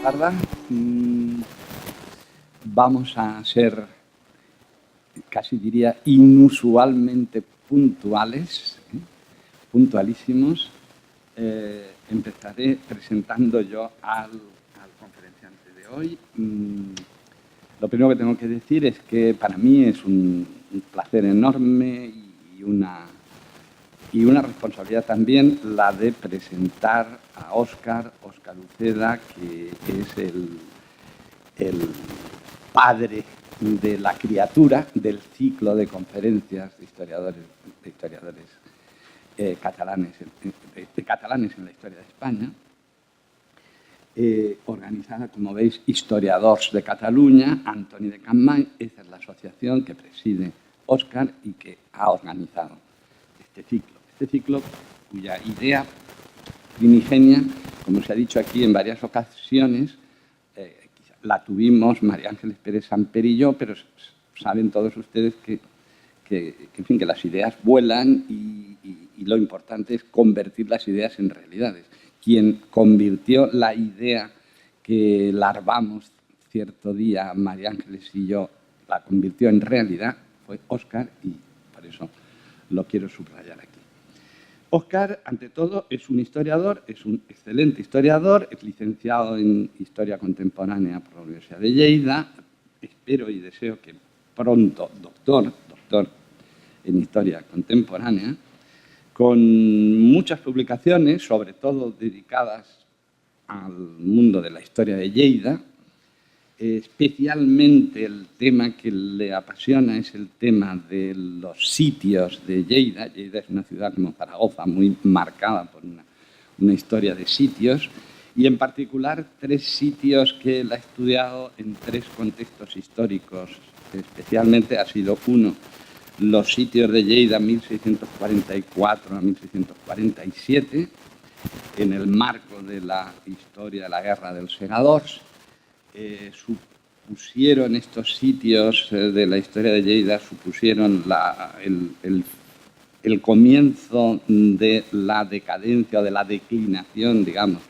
Parda. Vamos a ser, casi diría, inusualmente puntuales, puntualísimos. Empezaré presentando yo al conferenciante de hoy. Lo primero que tengo que decir es que para mí es un placer enorme y una responsabilidad también la de presentar a Óscar Uceda, que es el padre de la criatura del ciclo de conferencias de historiadores catalanes en la historia de España, organizada, como veis, Historiadors de Cataluña, Antoni de Capmany. Esa es la asociación que preside Óscar y que ha organizado este ciclo cuya idea primigenia, como se ha dicho aquí en varias ocasiones, la tuvimos María Ángeles Pérez Samper y yo, pero saben todos ustedes que las ideas vuelan y lo importante es convertir las ideas en realidades. Quien convirtió la idea que larvamos cierto día, María Ángeles y yo, la convirtió en realidad, fue Óscar, y por eso lo quiero subrayar aquí. Óscar, ante todo, es un historiador, es un excelente historiador, es licenciado en Historia Contemporánea por la Universidad de Lleida. Espero y deseo que pronto doctor en Historia Contemporánea, con muchas publicaciones, sobre todo dedicadas al mundo de la historia de Lleida. Especialmente el tema que le apasiona es el tema de los sitios de Lleida. Lleida es una ciudad como Zaragoza, muy marcada por una historia de sitios, y en particular 3 sitios que él ha estudiado en 3 contextos históricos. Especialmente ha sido uno, los sitios de Lleida 1644 a 1647, en el marco de la historia de la Guerra dels Segadors. Supusieron estos sitios de la historia de Lleida, supusieron el comienzo de la decadencia o de la declinación, digamos,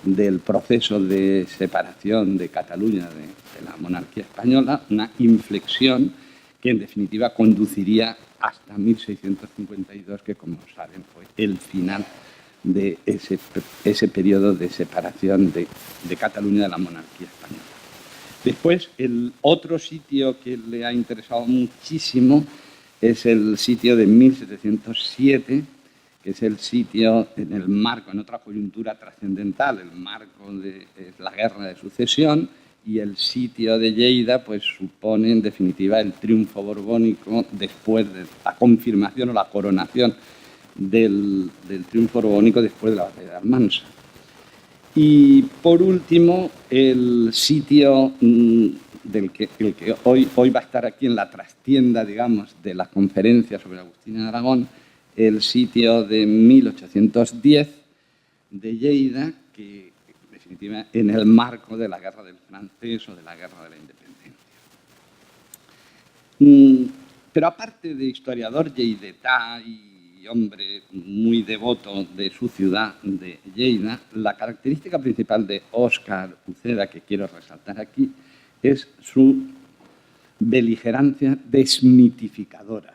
del proceso de separación de Cataluña de la monarquía española, una inflexión que en definitiva conduciría hasta 1652, que como saben fue el final de ese periodo de separación de Cataluña de la monarquía española. Después, el otro sitio que le ha interesado muchísimo es el sitio de 1707, que es el sitio en el marco, en otra coyuntura trascendental, el marco de la Guerra de Sucesión, y el sitio de Lleida pues supone en definitiva el triunfo borbónico después de la confirmación o la coronación del triunfo borbónico después de la batalla de Almansa. Y por último, el sitio el que hoy va a estar aquí en la trastienda, digamos, de la conferencia sobre Agustín de Aragón, el sitio de 1810 de Lleida, que en definitiva en el marco de la Guerra del Francés o de la Guerra de la Independencia. Pero aparte de historiador lleidetá y hombre muy devoto de su ciudad de Lleida, la característica principal de Óscar Uceda, que quiero resaltar aquí, es su beligerancia desmitificadora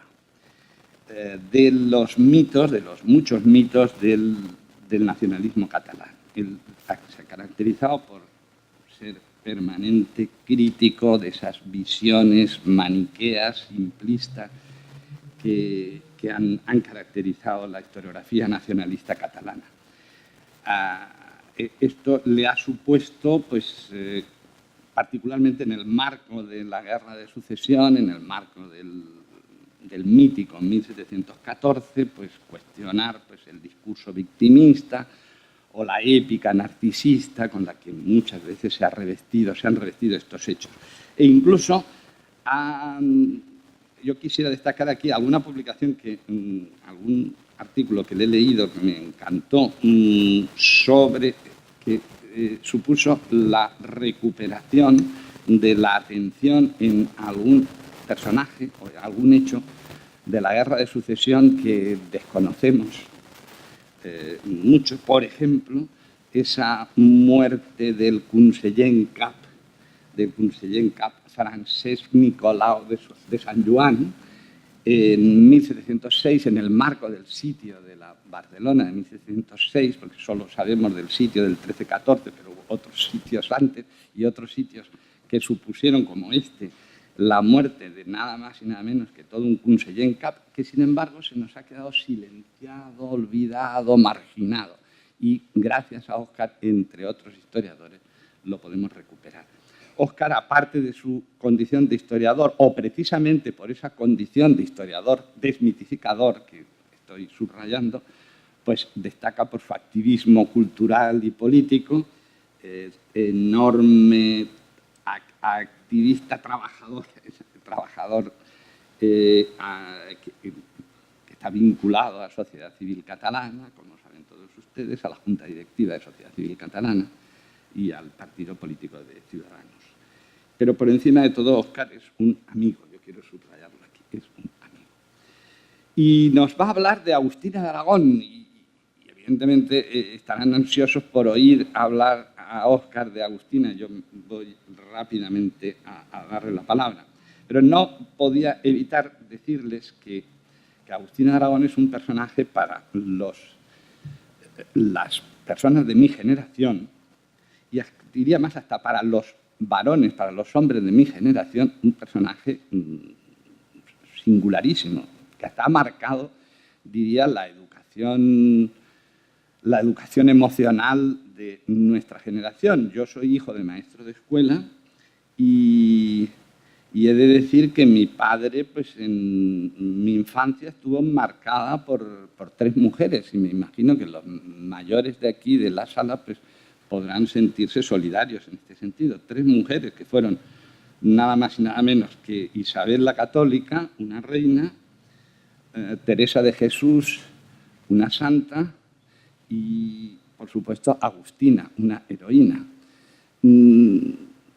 de los mitos, de los muchos mitos del nacionalismo catalán. Él se ha caracterizado por ser permanente crítico de esas visiones maniqueas, simplistas, que han caracterizado la historiografía nacionalista catalana. Esto le ha supuesto, pues, particularmente en el marco de la Guerra de Sucesión, en el marco del mítico 1714, pues cuestionar pues, el discurso victimista o la épica narcisista con la que muchas veces se han revestido estos hechos. E incluso yo quisiera destacar aquí alguna publicación, algún artículo que le he leído que me encantó, sobre que supuso la recuperación de la atención en algún personaje o algún hecho de la Guerra de Sucesión que desconocemos mucho. Por ejemplo, esa muerte del conseller en cap Francesc Nicolau de San Joan en 1706, en el marco del sitio de la Barcelona de 1706, porque solo sabemos del sitio del 13-14, pero hubo otros sitios antes y otros sitios que supusieron, como este, la muerte de nada más y nada menos que todo un conseller en cap, que sin embargo se nos ha quedado silenciado, olvidado, marginado. Y gracias a Óscar, entre otros historiadores, lo podemos recuperar. Óscar, aparte de su condición de historiador, o precisamente por esa condición de historiador desmitificador que estoy subrayando, pues destaca por su activismo cultural y político, enorme activista, trabajador que está vinculado a la sociedad civil catalana, como saben todos ustedes, a la Junta Directiva de Sociedad Civil Catalana y al partido político de Ciudadanos. Pero por encima de todo, Óscar es un amigo, yo quiero subrayarlo aquí, es un amigo. Y nos va a hablar de Agustina de Aragón, y evidentemente estarán ansiosos por oír hablar a Óscar de Agustina. Yo voy rápidamente a darle la palabra. Pero no podía evitar decirles que Agustina de Aragón es un personaje para las personas de mi generación, y diría más hasta para los varones, para los hombres de mi generación, un personaje singularísimo, que hasta ha marcado, diría, la educación emocional de nuestra generación. Yo soy hijo de maestro de escuela y he de decir que mi padre, pues en mi infancia estuvo marcada por 3 mujeres, y me imagino que los mayores de aquí, de la sala, pues podrán sentirse solidarios en este sentido. 3 mujeres que fueron nada más y nada menos que Isabel la Católica, una reina, Teresa de Jesús, una santa, y, por supuesto, Agustina, una heroína.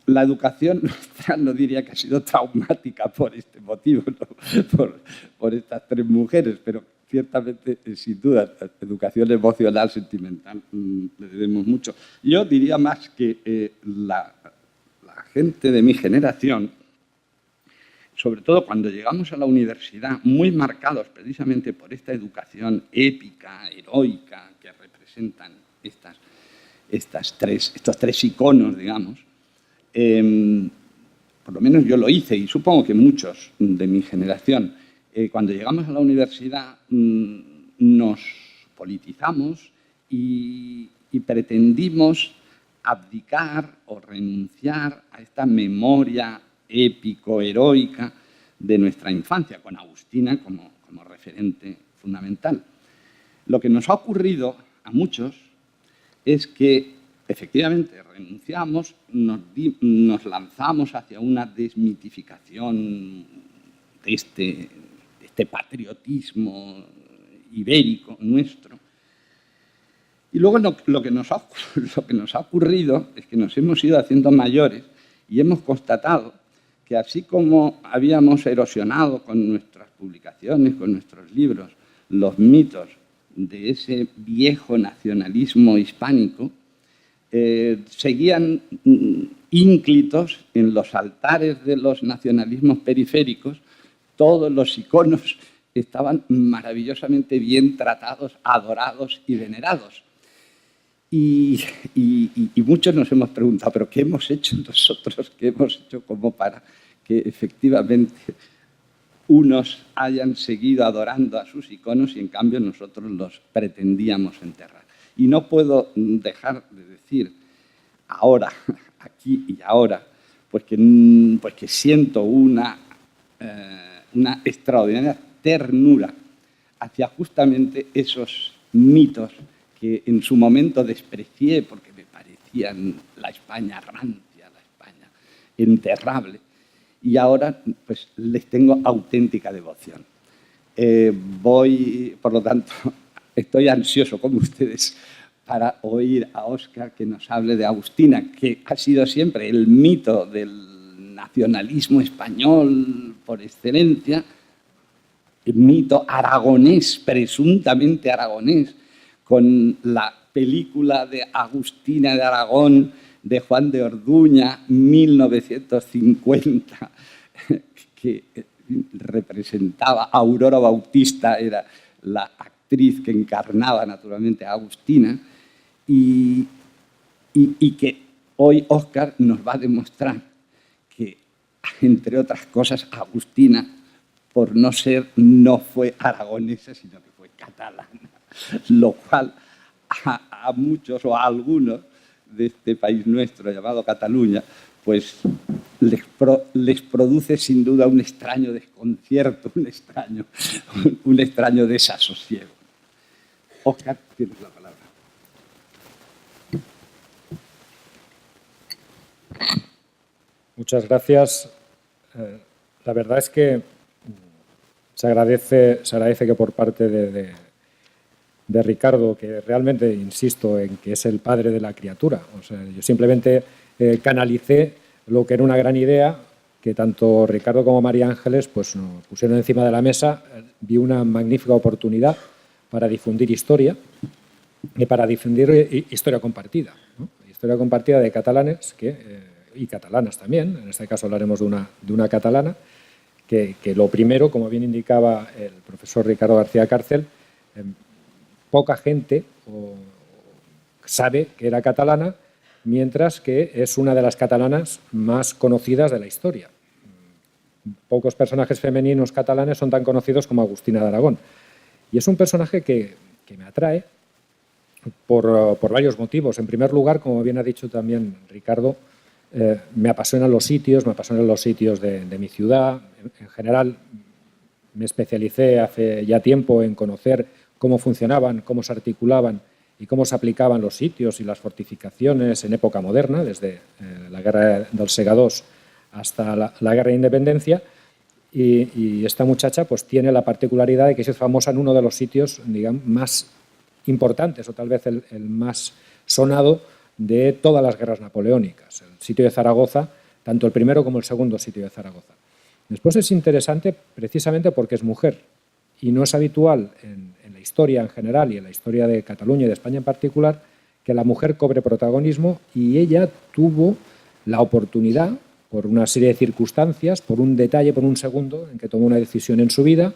La educación nuestra no diría que ha sido traumática por este motivo, ¿no? por estas 3 mujeres, pero ciertamente, sin duda, educación emocional, sentimental, le debemos mucho. Yo diría más que la gente de mi generación, sobre todo cuando llegamos a la universidad, muy marcados precisamente por esta educación épica, heroica, que representan estos 3 iconos, digamos, por lo menos yo lo hice, y supongo que muchos de mi generación, cuando llegamos a la universidad nos politizamos y pretendimos abdicar o renunciar a esta memoria épico-heroica de nuestra infancia, con Agustina como referente fundamental. Lo que nos ha ocurrido a muchos es que efectivamente renunciamos, nos lanzamos hacia una desmitificación de este patriotismo ibérico nuestro. Y luego lo que nos ha ocurrido es que nos hemos ido haciendo mayores y hemos constatado que, así como habíamos erosionado con nuestras publicaciones, con nuestros libros, los mitos de ese viejo nacionalismo hispánico, seguían ínclitos en los altares de los nacionalismos periféricos. Todos los iconos estaban maravillosamente bien tratados, adorados y venerados. Y muchos nos hemos preguntado, ¿pero qué hemos hecho nosotros? ¿Qué hemos hecho como para que efectivamente unos hayan seguido adorando a sus iconos y en cambio nosotros los pretendíamos enterrar? Y no puedo dejar de decir ahora, aquí y ahora, pues que siento una extraordinaria ternura hacia justamente esos mitos que en su momento desprecié porque me parecían la España rancia, la España enterrable, y ahora pues les tengo auténtica devoción. Por lo tanto, estoy ansioso, como ustedes, para oír a Óscar que nos hable de Agustina, que ha sido siempre el mito del nacionalismo español por excelencia, el mito aragonés, presuntamente aragonés, con la película de Agustina de Aragón, de Juan de Orduña, 1950, que representaba a Aurora Bautista, era la actriz que encarnaba naturalmente a Agustina, y que hoy Óscar nos va a demostrar que, entre otras cosas, Agustina, por no ser, no fue aragonesa, sino que fue catalana, lo cual a muchos o a algunos de este país nuestro llamado Cataluña, pues les produce sin duda un extraño desconcierto, un extraño desasosiego. Óscar, tienes la palabra. Muchas gracias. La verdad es que se agradece que por parte de Ricardo, que realmente insisto en que es el padre de la criatura. O sea, yo simplemente canalicé lo que era una gran idea que tanto Ricardo como María Ángeles pues, nos pusieron encima de la mesa. Vi una magnífica oportunidad para difundir historia y para difundir historia compartida, ¿no? Historia compartida de catalanes y catalanas también. En este caso hablaremos de una catalana que lo primero, como bien indicaba el profesor Ricardo García Cárcel, poca gente sabe que era catalana, mientras que es una de las catalanas más conocidas de la historia. Pocos personajes femeninos catalanes son tan conocidos como Agustina de Aragón. Y es un personaje que me atrae por varios motivos. En primer lugar, como bien ha dicho también Ricardo, me apasionan los sitios de mi ciudad. En general, me especialicé hace ya tiempo en conocer cómo funcionaban, cómo se articulaban y cómo se aplicaban los sitios y las fortificaciones en época moderna, desde la Guerra del Segadors hasta la Guerra de Independencia. Y esta muchacha pues, tiene la particularidad de que es famosa en uno de los sitios, digamos, más importantes, o tal vez el más sonado de todas las guerras napoleónicas, el sitio de Zaragoza, tanto el primero como el segundo sitio de Zaragoza. Después es interesante precisamente porque es mujer y no es habitual en la historia en general y en la historia de Cataluña y de España en particular que la mujer cobre protagonismo, y ella tuvo la oportunidad, por una serie de circunstancias, por un detalle, por un segundo, en que tomó una decisión en su vida,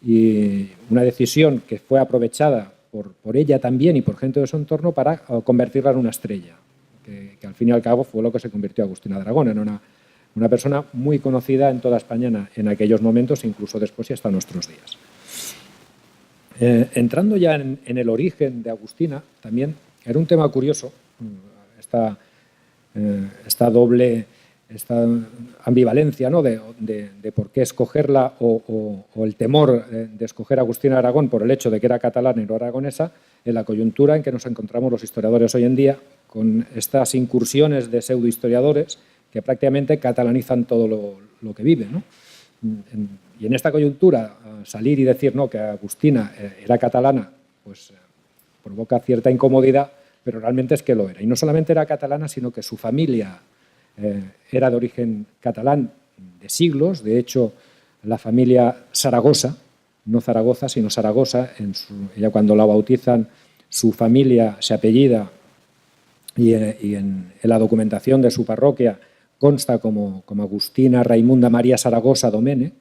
y una decisión que fue aprovechada por ella también y por gente de su entorno para convertirla en una estrella, que al fin y al cabo fue lo que se convirtió Agustina de Aragón, en una persona muy conocida en toda España en aquellos momentos, incluso después y hasta nuestros días. Entrando ya en el origen de Agustina, también era un tema curioso, esta ambivalencia, ¿no? de por qué escogerla o el temor de escoger a Agustina de Aragón por el hecho de que era catalana y no aragonesa, en la coyuntura en que nos encontramos los historiadores hoy en día, con estas incursiones de pseudohistoriadores que prácticamente catalanizan todo lo que vive, ¿no? Y en esta coyuntura, salir y decir no, que Agustina era catalana, pues provoca cierta incomodidad, pero realmente es que lo era. Y no solamente era catalana, sino que su familia era de origen catalán de siglos. De hecho, la familia Zaragoza, no Zaragoza, sino Zaragoza, ella cuando la bautizan, su familia se apellida y en la documentación de su parroquia consta como Agustina Raimunda María Zaragoza Domènech.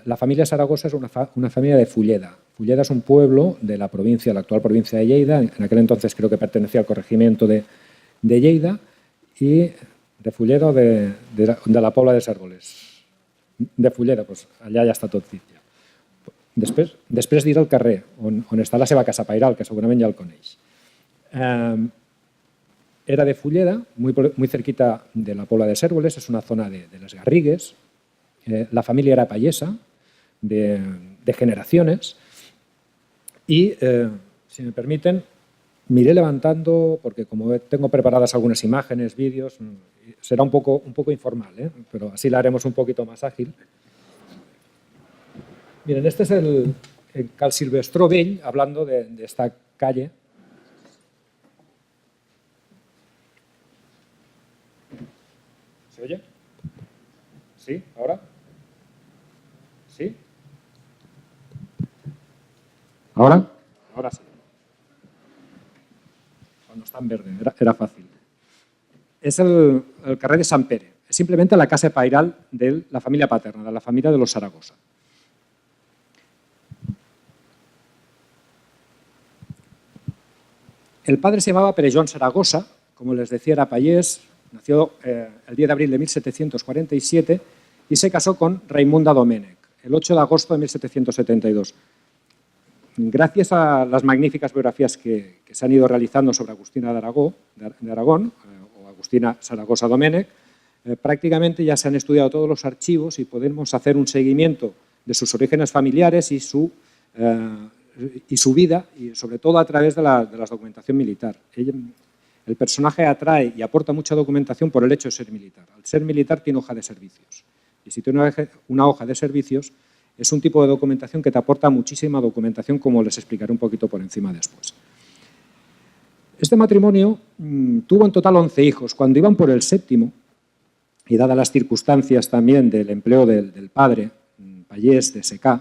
La familia Zaragoza es una familia de Fulleda. Fulleda es un pueblo de la actual provincia de Lleida. En aquel entonces creo que pertenecía al corregimiento de Lleida, y de Fulleda o de la Pobla de Cérvoles. De Fulleda, pues allà ja està tot dit. Ja. Després diré el carrer on està la seva casa pairal, que segurament ja el coneix. Era de Fulleda, muy cerquita de la Pobla de Cérvoles, es una zona de Les Garrigues. La familia era payesa de generaciones y, si me permiten, me iré levantando porque como tengo preparadas algunas imágenes, vídeos, será un poco informal, pero así la haremos un poquito más ágil. Miren, este es el Cal Silvestró Vell, hablando de esta calle. ¿Se oye? ¿Sí? ¿Ahora? ¿Sí? ¿Ahora? Ahora sí. no está en verde, era fácil. Es el carrer de Sant Pere. Es simplemente la casa pairal de la familia paterna, de la familia de los Zaragoza. El padre se llamaba Pere Joan Zaragoza, como les decía, era payés, nació el 10 de abril de 1747 y se casó con Raimunda Domènech, el 8 de agosto de 1772. Gracias a las magníficas biografías que se han ido realizando sobre Agustina de Aragón, o Agustina Zaragoza Domènech, prácticamente ya se han estudiado todos los archivos y podemos hacer un seguimiento de sus orígenes familiares y su vida, y sobre todo a través de la documentación militar. El personaje atrae y aporta mucha documentación por el hecho de ser militar. Al ser militar tiene hoja de servicios. Y si tiene una hoja de servicios, es un tipo de documentación que te aporta muchísima documentación, como les explicaré un poquito por encima después. Este matrimonio tuvo en total 11 hijos. Cuando iban por el séptimo, y dadas las circunstancias también del empleo del padre, payés de secà,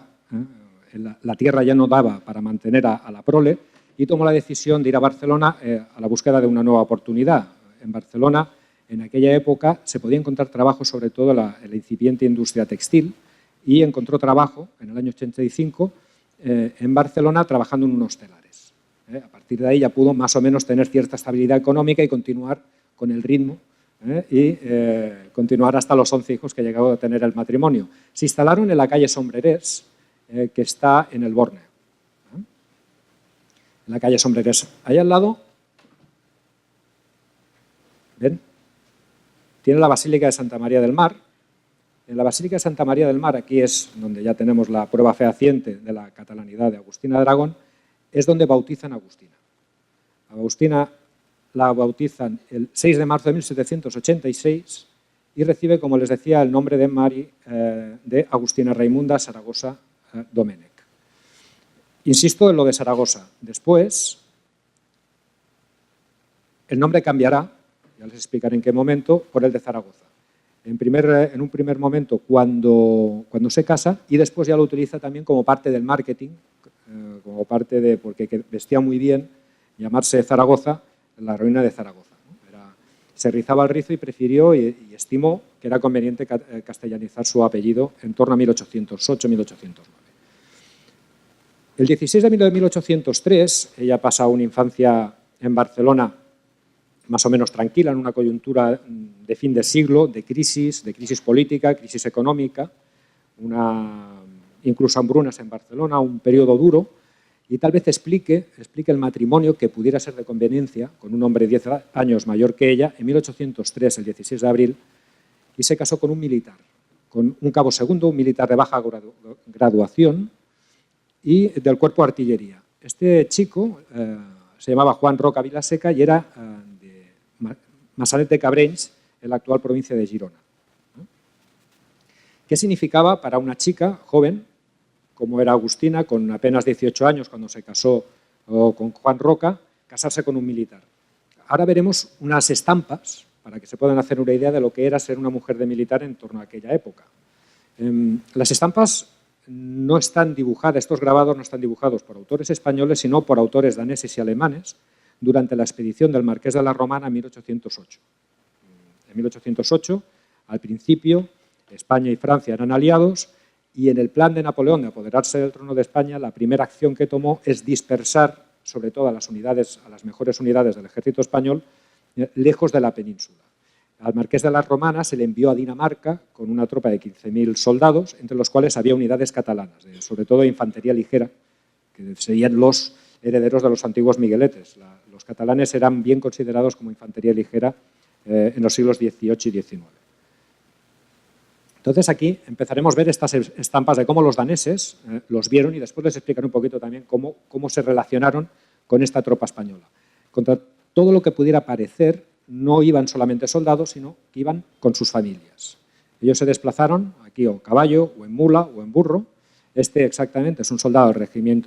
la tierra ya no daba para mantener a la prole, y tomó la decisión de ir a Barcelona a la búsqueda de una nueva oportunidad. En Barcelona, en aquella época, se podía encontrar trabajo, sobre todo en la incipiente industria textil, y encontró trabajo en el año 85 en Barcelona trabajando en unos telares. A partir de ahí ya pudo más o menos tener cierta estabilidad económica y continuar con el ritmo y continuar hasta los 11 hijos que llegó a tener el matrimonio. Se instalaron en la calle Sombrerers, que está en el Borne. En la calle Sombrerers. Ahí al lado, ¿ven? Tiene la Basílica de Santa María del Mar. En la Basílica de Santa María del Mar, aquí es donde ya tenemos la prueba fehaciente de la catalanidad de Agustina de Aragón, es donde bautizan a Agustina. A Agustina la bautizan el 6 de marzo de 1786 y recibe, como les decía, el nombre de Mari de Agustina Raimunda Zaragoza Domènech. Insisto en lo de Zaragoza. Después, el nombre cambiará, ya les explicaré en qué momento, por el de Zaragoza. En un primer momento cuando se casa, y después ya lo utiliza también como parte del marketing, como parte de, porque vestía muy bien, llamarse Zaragoza, la ruina de Zaragoza. Se rizaba el rizo y prefirió y estimó que era conveniente castellanizar su apellido en torno a 1808-1809. El 16 de enero de 1803, ella pasa una infancia en Barcelona más o menos tranquila, en una coyuntura de fin de siglo, de crisis política, crisis económica, incluso hambrunas en Barcelona, un periodo duro, y tal vez explique el matrimonio que pudiera ser de conveniencia con un hombre 10 años mayor que ella, en 1803, el 16 de abril, y se casó con un militar, con un cabo segundo, un militar de baja graduación y del cuerpo de artillería. Este chico se llamaba Juan Roca Vilaseca y era de Massanet de Cabrenys, en la actual provincia de Girona. ¿Qué significaba para una chica joven, como era Agustina, con apenas 18 años cuando se casó con Juan Roca, casarse con un militar? Ahora veremos unas estampas para que se puedan hacer una idea de lo que era ser una mujer de militar en torno a aquella época. Las estampas no están dibujadas, estos grabados no están dibujados por autores españoles, sino por autores daneses y alemanes durante la expedición del Marqués de la Romana en 1808. En 1808, al principio, España y Francia eran aliados y en el plan de Napoleón de apoderarse del trono de España, la primera acción que tomó es dispersar sobre todo a las mejores unidades del ejército español lejos de la península. Al Marqués de las Romanas se le envió a Dinamarca con una tropa de 15.000 soldados, entre los cuales había unidades catalanas, sobre todo infantería ligera, que serían los herederos de los antiguos migueletes. Los catalanes eran bien considerados como infantería ligera en los siglos XVIII y XIX. Entonces aquí empezaremos a ver estas estampas de cómo los daneses los vieron y después les explicaré un poquito también cómo se relacionaron con esta tropa española. Contra todo lo que pudiera parecer, no iban solamente soldados, sino que iban con sus familias. Ellos se desplazaron aquí o a caballo, o en mula, o en burro. Este exactamente es un soldado de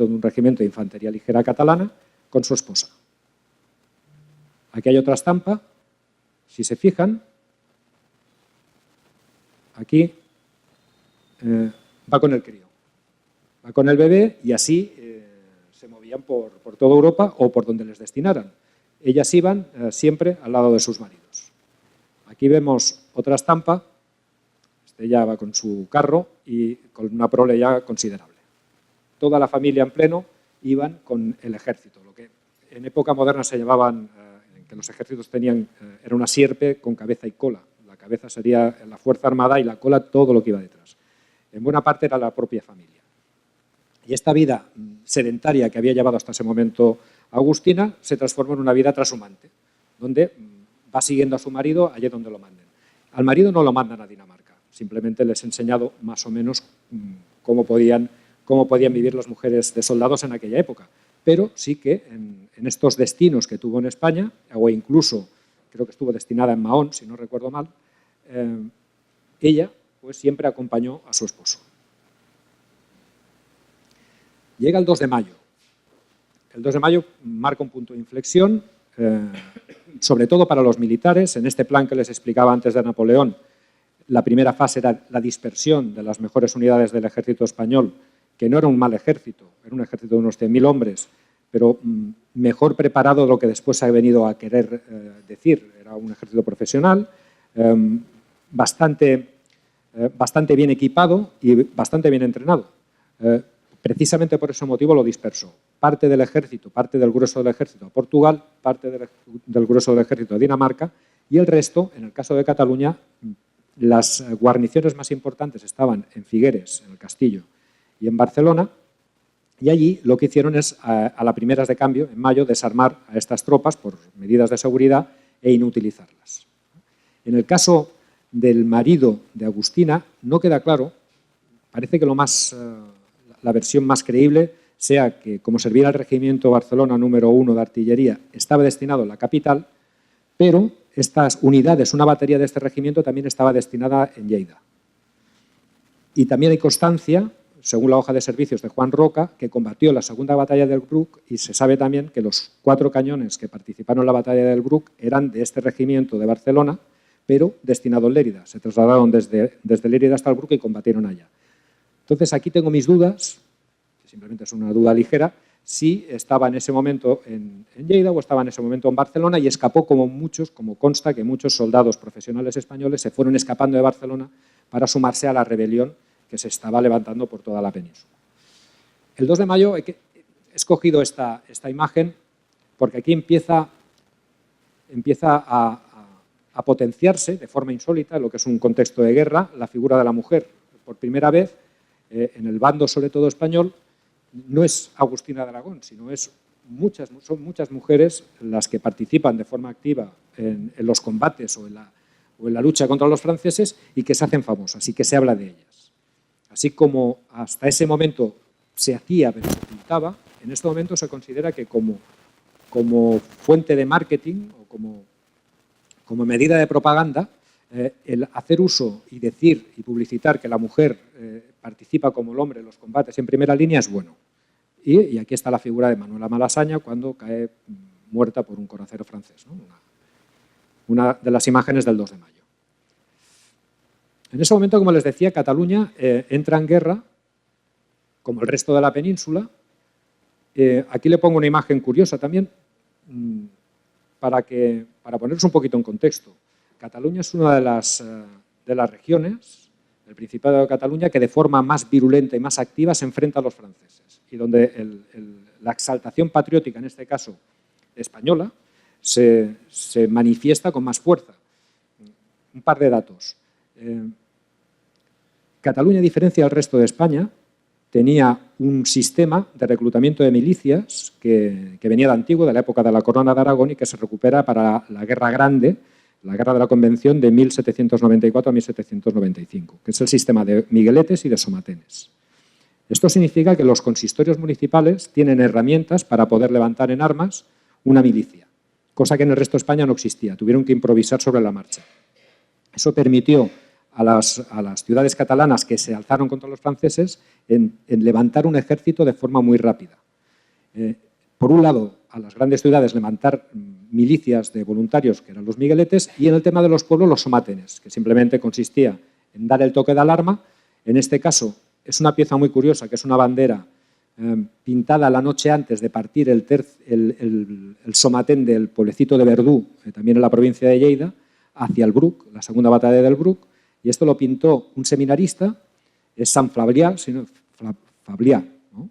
un regimiento de infantería ligera catalana con su esposa. Aquí hay otra estampa. Si se fijan, aquí va con el crío, va con el bebé y así se movían por toda Europa o por donde les destinaran. ellas iban siempre al lado de sus maridos. Aquí vemos otra estampa. Ella va con su carro y con una prole ya considerable. Toda la familia en pleno iban con el ejército, lo que en época moderna se llamaban, en que los ejércitos tenían, era una sierpe con cabeza y cola. La cabeza sería la fuerza armada y la cola todo lo que iba detrás. En buena parte era la propia familia. Y esta vida sedentaria que había llevado hasta ese momento Agustina se transformó en una vida trashumante, donde va siguiendo a su marido allí donde lo manden. Al marido no lo mandan a Dinamarca. Simplemente les he enseñado más o menos cómo podían vivir las mujeres de soldados en aquella época. Pero sí que en estos destinos que tuvo en España, o incluso creo que estuvo destinada en Mahón, si no recuerdo mal, ella pues siempre acompañó a su esposo. Llega el 2 de mayo. El 2 de mayo marca un punto de inflexión, sobre todo para los militares. En este plan que les explicaba antes de Napoleón, la primera fase era la dispersión de las mejores unidades del ejército español, que no era un mal ejército, era un ejército de unos 100.000 hombres, pero mejor preparado de lo que después se ha venido a querer decir. Era un ejército profesional, bastante bien equipado y bastante bien entrenado. Precisamente por ese motivo lo dispersó. Parte del ejército, parte del grueso del ejército a Portugal, parte del grueso del ejército a Dinamarca y el resto, en el caso de Cataluña, las guarniciones más importantes estaban en Figueres, en el Castillo, y en Barcelona, y allí lo que hicieron es, a la primeras de cambio, en mayo, desarmar a estas tropas por medidas de seguridad e inutilizarlas. En el caso del marido de Agustina, no queda claro, parece que la versión más creíble sea que, como servía el regimiento Barcelona número 1 de artillería, estaba destinado a la capital, pero estas unidades, una batería de este regimiento también estaba destinada en Lleida. Y también hay constancia, según la hoja de servicios de Juan Roca, que combatió la segunda batalla del Bruc, y se sabe también que los 4 cañones que participaron en la batalla del Bruc eran de este regimiento de Barcelona, pero destinados en Lérida. Se trasladaron desde Lérida hasta el Bruc y combatieron allá. Entonces, aquí tengo mis dudas, que simplemente es una duda ligera, si estaba en ese momento en Lleida o estaba en ese momento en Barcelona y escapó como consta que muchos soldados profesionales españoles se fueron escapando de Barcelona para sumarse a la rebelión que se estaba levantando por toda la península. El 2 de mayo he escogido esta imagen porque aquí empieza a potenciarse de forma insólita, en lo que es un contexto de guerra, la figura de la mujer. Por primera vez, en el bando sobre todo español, no es Agustina de Aragón, sino son muchas mujeres las que participan de forma activa en los combates o en la lucha contra los franceses y que se hacen famosas y que se habla de ellas. Así como hasta ese momento se hacía, pero se pintaba, en este momento se considera que como fuente de marketing o como medida de propaganda, el hacer uso y decir y publicitar que la mujer participa como el hombre en los combates en primera línea es bueno. Y aquí está la figura de Manuela Malasaña cuando cae muerta por un coracero francés, ¿no? Una de las imágenes del 2 de mayo. En ese momento, como les decía, Cataluña entra en guerra, como el resto de la península. Aquí le pongo una imagen curiosa también, para ponerse un poquito en contexto. Cataluña es una de las regiones del Principado de Cataluña que de forma más virulenta y más activa se enfrenta a los franceses y donde la exaltación patriótica, en este caso española, se manifiesta con más fuerza. Un par de datos. Cataluña, a diferencia del resto de España, tenía un sistema de reclutamiento de milicias que venía de antiguo, de la época de la Corona de Aragón y que se recupera para la Guerra Grande, la Guerra de la Convención de 1794 a 1795, que es el sistema de migueletes y de somatenes. Esto significa que los consistorios municipales tienen herramientas para poder levantar en armas una milicia, cosa que en el resto de España no existía, tuvieron que improvisar sobre la marcha. Eso permitió a las ciudades catalanas que se alzaron contra los franceses en levantar un ejército de forma muy rápida. Por un lado, a las grandes ciudades levantar milicias de voluntarios, que eran los migueletes, y en el tema de los pueblos, los somatenes, que simplemente consistía en dar el toque de alarma. En este caso, es una pieza muy curiosa, que es una bandera pintada la noche antes de partir el somatén del pueblecito de Verdú, también en la provincia de Lleida, hacia el Bruc, la segunda batalla del Bruc, y esto lo pintó un seminarista, es Sant Fabrià, Fabrià, ¿no?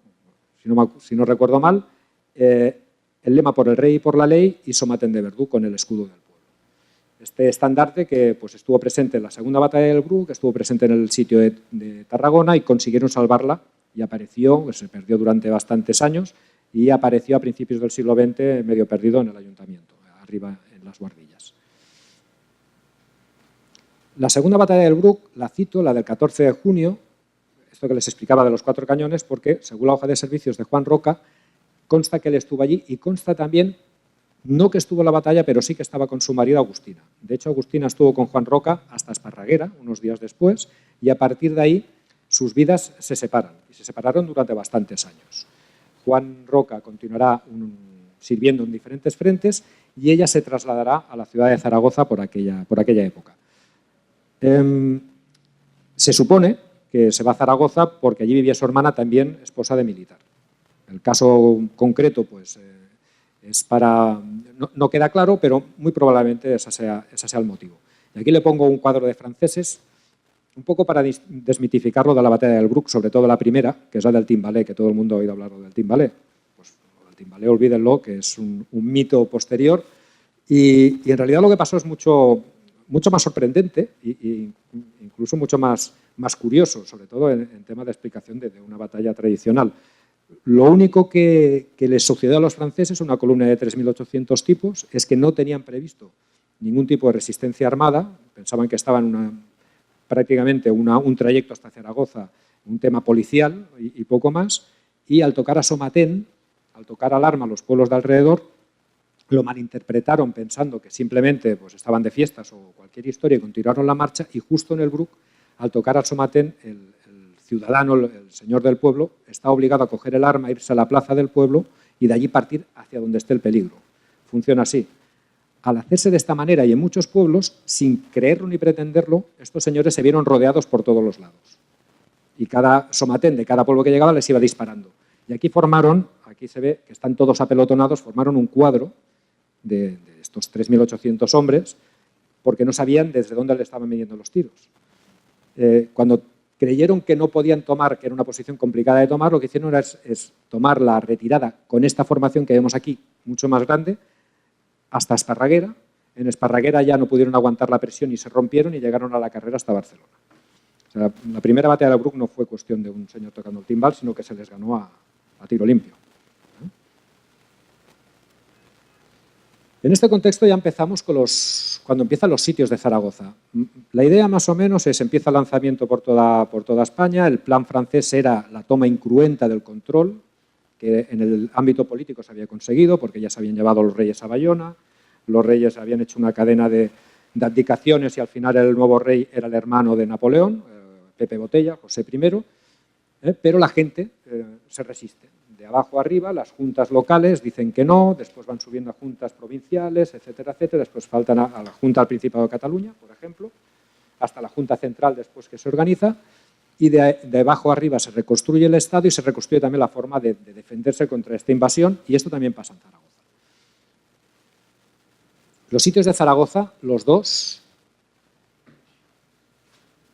Si no recuerdo mal, el lema por el rey y por la ley y somatén de Verdú con el escudo del pueblo. Este estandarte que pues, estuvo presente en la segunda batalla del Bruc, estuvo presente en el sitio de Tarragona y consiguieron salvarla y apareció, pues, se perdió durante bastantes años y apareció a principios del siglo XX medio perdido en el ayuntamiento, arriba en las guardillas. La segunda batalla del Bruc la cito, la del 14 de junio, esto que les explicaba de los 4 cañones, porque según la hoja de servicios de Juan Roca, consta que él estuvo allí y consta también, no que estuvo en la batalla, pero sí que estaba con su marido Agustina. De hecho, Agustina estuvo con Juan Roca hasta Esparraguera, unos días después, y a partir de ahí sus vidas se separan, y se separaron durante bastantes años. Juan Roca continuará sirviendo en diferentes frentes y ella se trasladará a la ciudad de Zaragoza por aquella época. Se supone que se va a Zaragoza porque allí vivía su hermana, también esposa de militar. El caso concreto pues, no queda claro, pero muy probablemente ese sea el motivo. Y aquí le pongo un cuadro de franceses, un poco para desmitificarlo de la batalla del Bruc, sobre todo la primera, que es la del Timbalé, que todo el mundo ha oído hablar del Timbalé. Pues el Timbalé, olvídenlo, que es un mito posterior. Y en realidad lo que pasó es mucho más sorprendente e incluso mucho más curioso, sobre todo en tema de explicación de una batalla tradicional. Lo único que les sucedió a los franceses, una columna de 3.800 tipos, es que no tenían previsto ningún tipo de resistencia armada, pensaban que estaban prácticamente un trayecto hasta Zaragoza, un tema policial y poco más, y al tocar a Somatén, al tocar alarma a los pueblos de alrededor, lo malinterpretaron pensando que simplemente pues, estaban de fiestas o cualquier historia y continuaron la marcha, y justo en el Bruc, al tocar al Somatén, el ciudadano, el señor del pueblo, está obligado a coger el arma, irse a la plaza del pueblo y de allí partir hacia donde esté el peligro. Funciona así. Al hacerse de esta manera y en muchos pueblos, sin creerlo ni pretenderlo, estos señores se vieron rodeados por todos los lados. Y cada somatén de cada pueblo que llegaba les iba disparando. Y aquí aquí se ve que están todos apelotonados, formaron un cuadro de estos 3.800 hombres porque no sabían desde dónde le estaban midiendo los tiros. Cuando creyeron que no podían tomar, que era una posición complicada de tomar, lo que hicieron es tomar la retirada con esta formación que vemos aquí, mucho más grande, hasta Esparraguera. En Esparraguera ya no pudieron aguantar la presión y se rompieron y llegaron a la carrera hasta Barcelona. O sea, la primera batalla del Bruc no fue cuestión de un señor tocando el timbal, sino que se les ganó a tiro limpio. En este contexto ya empezamos cuando empiezan los sitios de Zaragoza. La idea más o menos es, empieza el lanzamiento por toda España, el plan francés era la toma incruenta del control, que en el ámbito político se había conseguido, porque ya se habían llevado los reyes a Bayona, los reyes habían hecho una cadena de abdicaciones y al final el nuevo rey era el hermano de Napoleón, Pepe Botella, José I, pero la gente se resiste. De abajo arriba, las juntas locales dicen que no, después van subiendo a juntas provinciales, etcétera, etcétera, después faltan a la Junta del Principado de Cataluña, por ejemplo, hasta la Junta Central después que se organiza, y de abajo arriba se reconstruye el Estado y se reconstruye también la forma de defenderse contra esta invasión, y esto también pasa en Zaragoza. Los sitios de Zaragoza, los dos,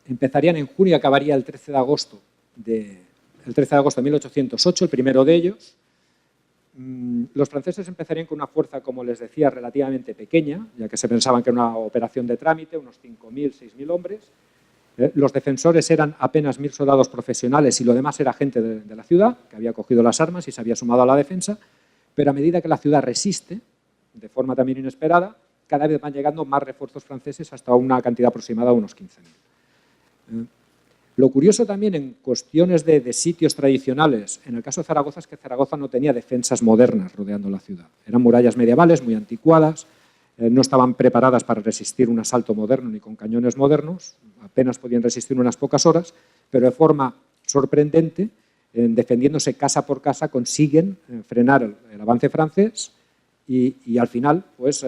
empezarían en junio y acabaría el 13 de agosto de 1808, el primero de ellos. Los franceses empezarían con una fuerza, como les decía, relativamente pequeña, ya que se pensaban que era una operación de trámite, unos 5.000, 6.000 hombres. Los defensores eran apenas 1.000 soldados profesionales y lo demás era gente de la ciudad, que había cogido las armas y se había sumado a la defensa, pero a medida que la ciudad resiste, de forma también inesperada, cada vez van llegando más refuerzos franceses hasta una cantidad aproximada de unos 15.000. Lo curioso también en cuestiones de sitios tradicionales, en el caso de Zaragoza, es que Zaragoza no tenía defensas modernas rodeando la ciudad. Eran murallas medievales muy anticuadas, no estaban preparadas para resistir un asalto moderno ni con cañones modernos, apenas podían resistir unas pocas horas, pero de forma sorprendente, defendiéndose casa por casa, consiguen frenar el avance francés y al final, pues,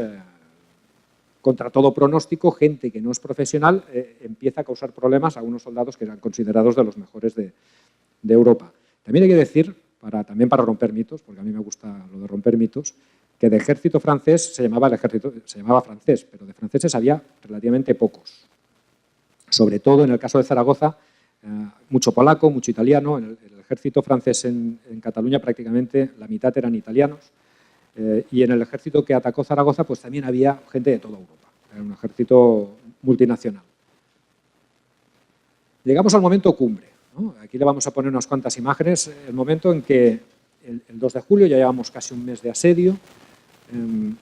contra todo pronóstico, gente que no es profesional empieza a causar problemas a unos soldados que eran considerados de los mejores de Europa. También hay que decir también para romper mitos, porque a mí me gusta lo de romper mitos, que de ejército francés se llamaba francés, pero de franceses había relativamente pocos. Sobre todo en el caso de Zaragoza, mucho polaco, mucho italiano. En el ejército francés en Cataluña prácticamente la mitad eran italianos. Y en el ejército que atacó Zaragoza pues también había gente de toda Europa. Era un ejército multinacional. Llegamos al momento cumbre, ¿no? Aquí le vamos a poner unas cuantas imágenes. El momento en que el 2 de julio ya llevamos casi un mes de asedio.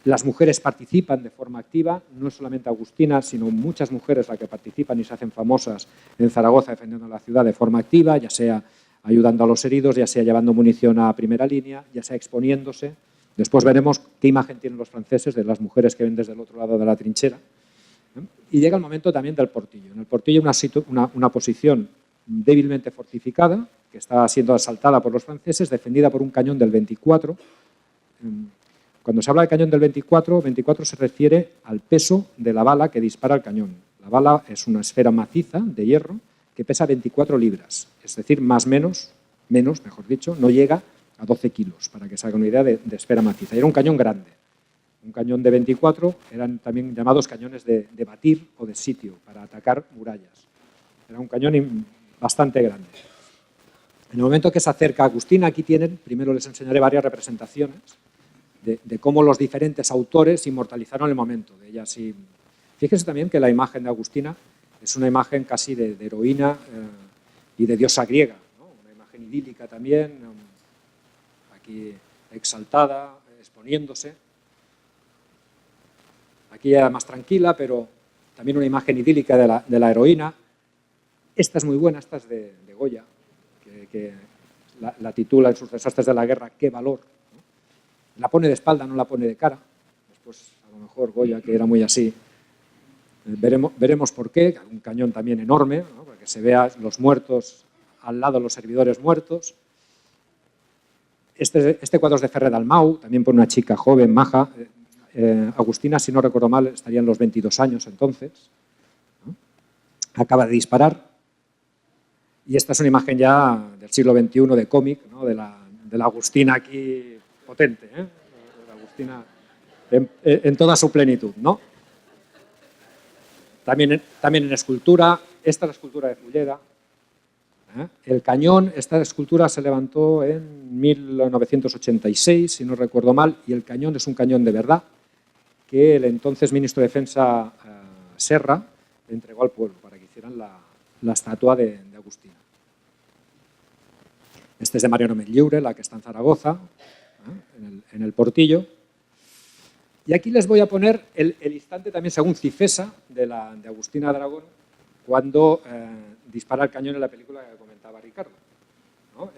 Las mujeres participan de forma activa, no es solamente Agustina, sino muchas mujeres las que participan y se hacen famosas en Zaragoza defendiendo la ciudad de forma activa, ya sea ayudando a los heridos, ya sea llevando munición a primera línea, ya sea exponiéndose. Después veremos qué imagen tienen los franceses de las mujeres que ven desde el otro lado de la trinchera. Y llega el momento también del Portillo. En el Portillo hay una posición débilmente fortificada que está siendo asaltada por los franceses, defendida por un cañón del 24. Cuando se habla de cañón del 24 se refiere al peso de la bala que dispara el cañón. La bala es una esfera maciza de hierro que pesa 24 libras, es decir, menos, mejor dicho, no llega a 12 kilos, para que se haga una idea de esfera maciza. Y era un cañón grande. Un cañón de 24 eran también llamados cañones de batir o de sitio, para atacar murallas. Era un cañón bastante grande. En el momento que se acerca Agustina, aquí tienen, primero les enseñaré varias representaciones de cómo los diferentes autores inmortalizaron el momento de ella. Sí. Fíjense también que la imagen de Agustina es una imagen casi de heroína y de diosa griega, ¿no? Una imagen idílica también, aquí exaltada, exponiéndose. Aquí ya más tranquila, pero también una imagen idílica de la heroína. Esta es muy buena, esta es de Goya, que la titula en sus desastres de la guerra, ¡Qué valor! La pone de espalda, no la pone de cara. Después, a lo mejor, Goya, que era muy así, veremos por qué. Un cañón también enorme, ¿no? Para que se vea los muertos al lado, los servidores muertos. Este cuadro es de Ferrer Dalmau, también por una chica joven, maja. Agustina, si no recuerdo mal, estaría en los 22 años entonces, ¿no? Acaba de disparar. Y esta es una imagen ya del siglo XXI de cómic, ¿no? de la Agustina aquí potente, ¿eh? La Agustina en toda su plenitud, ¿no? También en escultura. Esta es la escultura de Fulleda. El cañón, esta escultura se levantó en 1986, si no recuerdo mal, y el cañón es un cañón de verdad que el entonces ministro de Defensa, Serra, le entregó al pueblo para que hicieran la estatua de Agustina. Este es de Mariano Medllure, la que está en Zaragoza, en el Portillo. Y aquí les voy a poner el instante también, según Cifesa, de Agustina de Aragón, cuando dispara el cañón en la película que comentaba Ricardo, ¿no?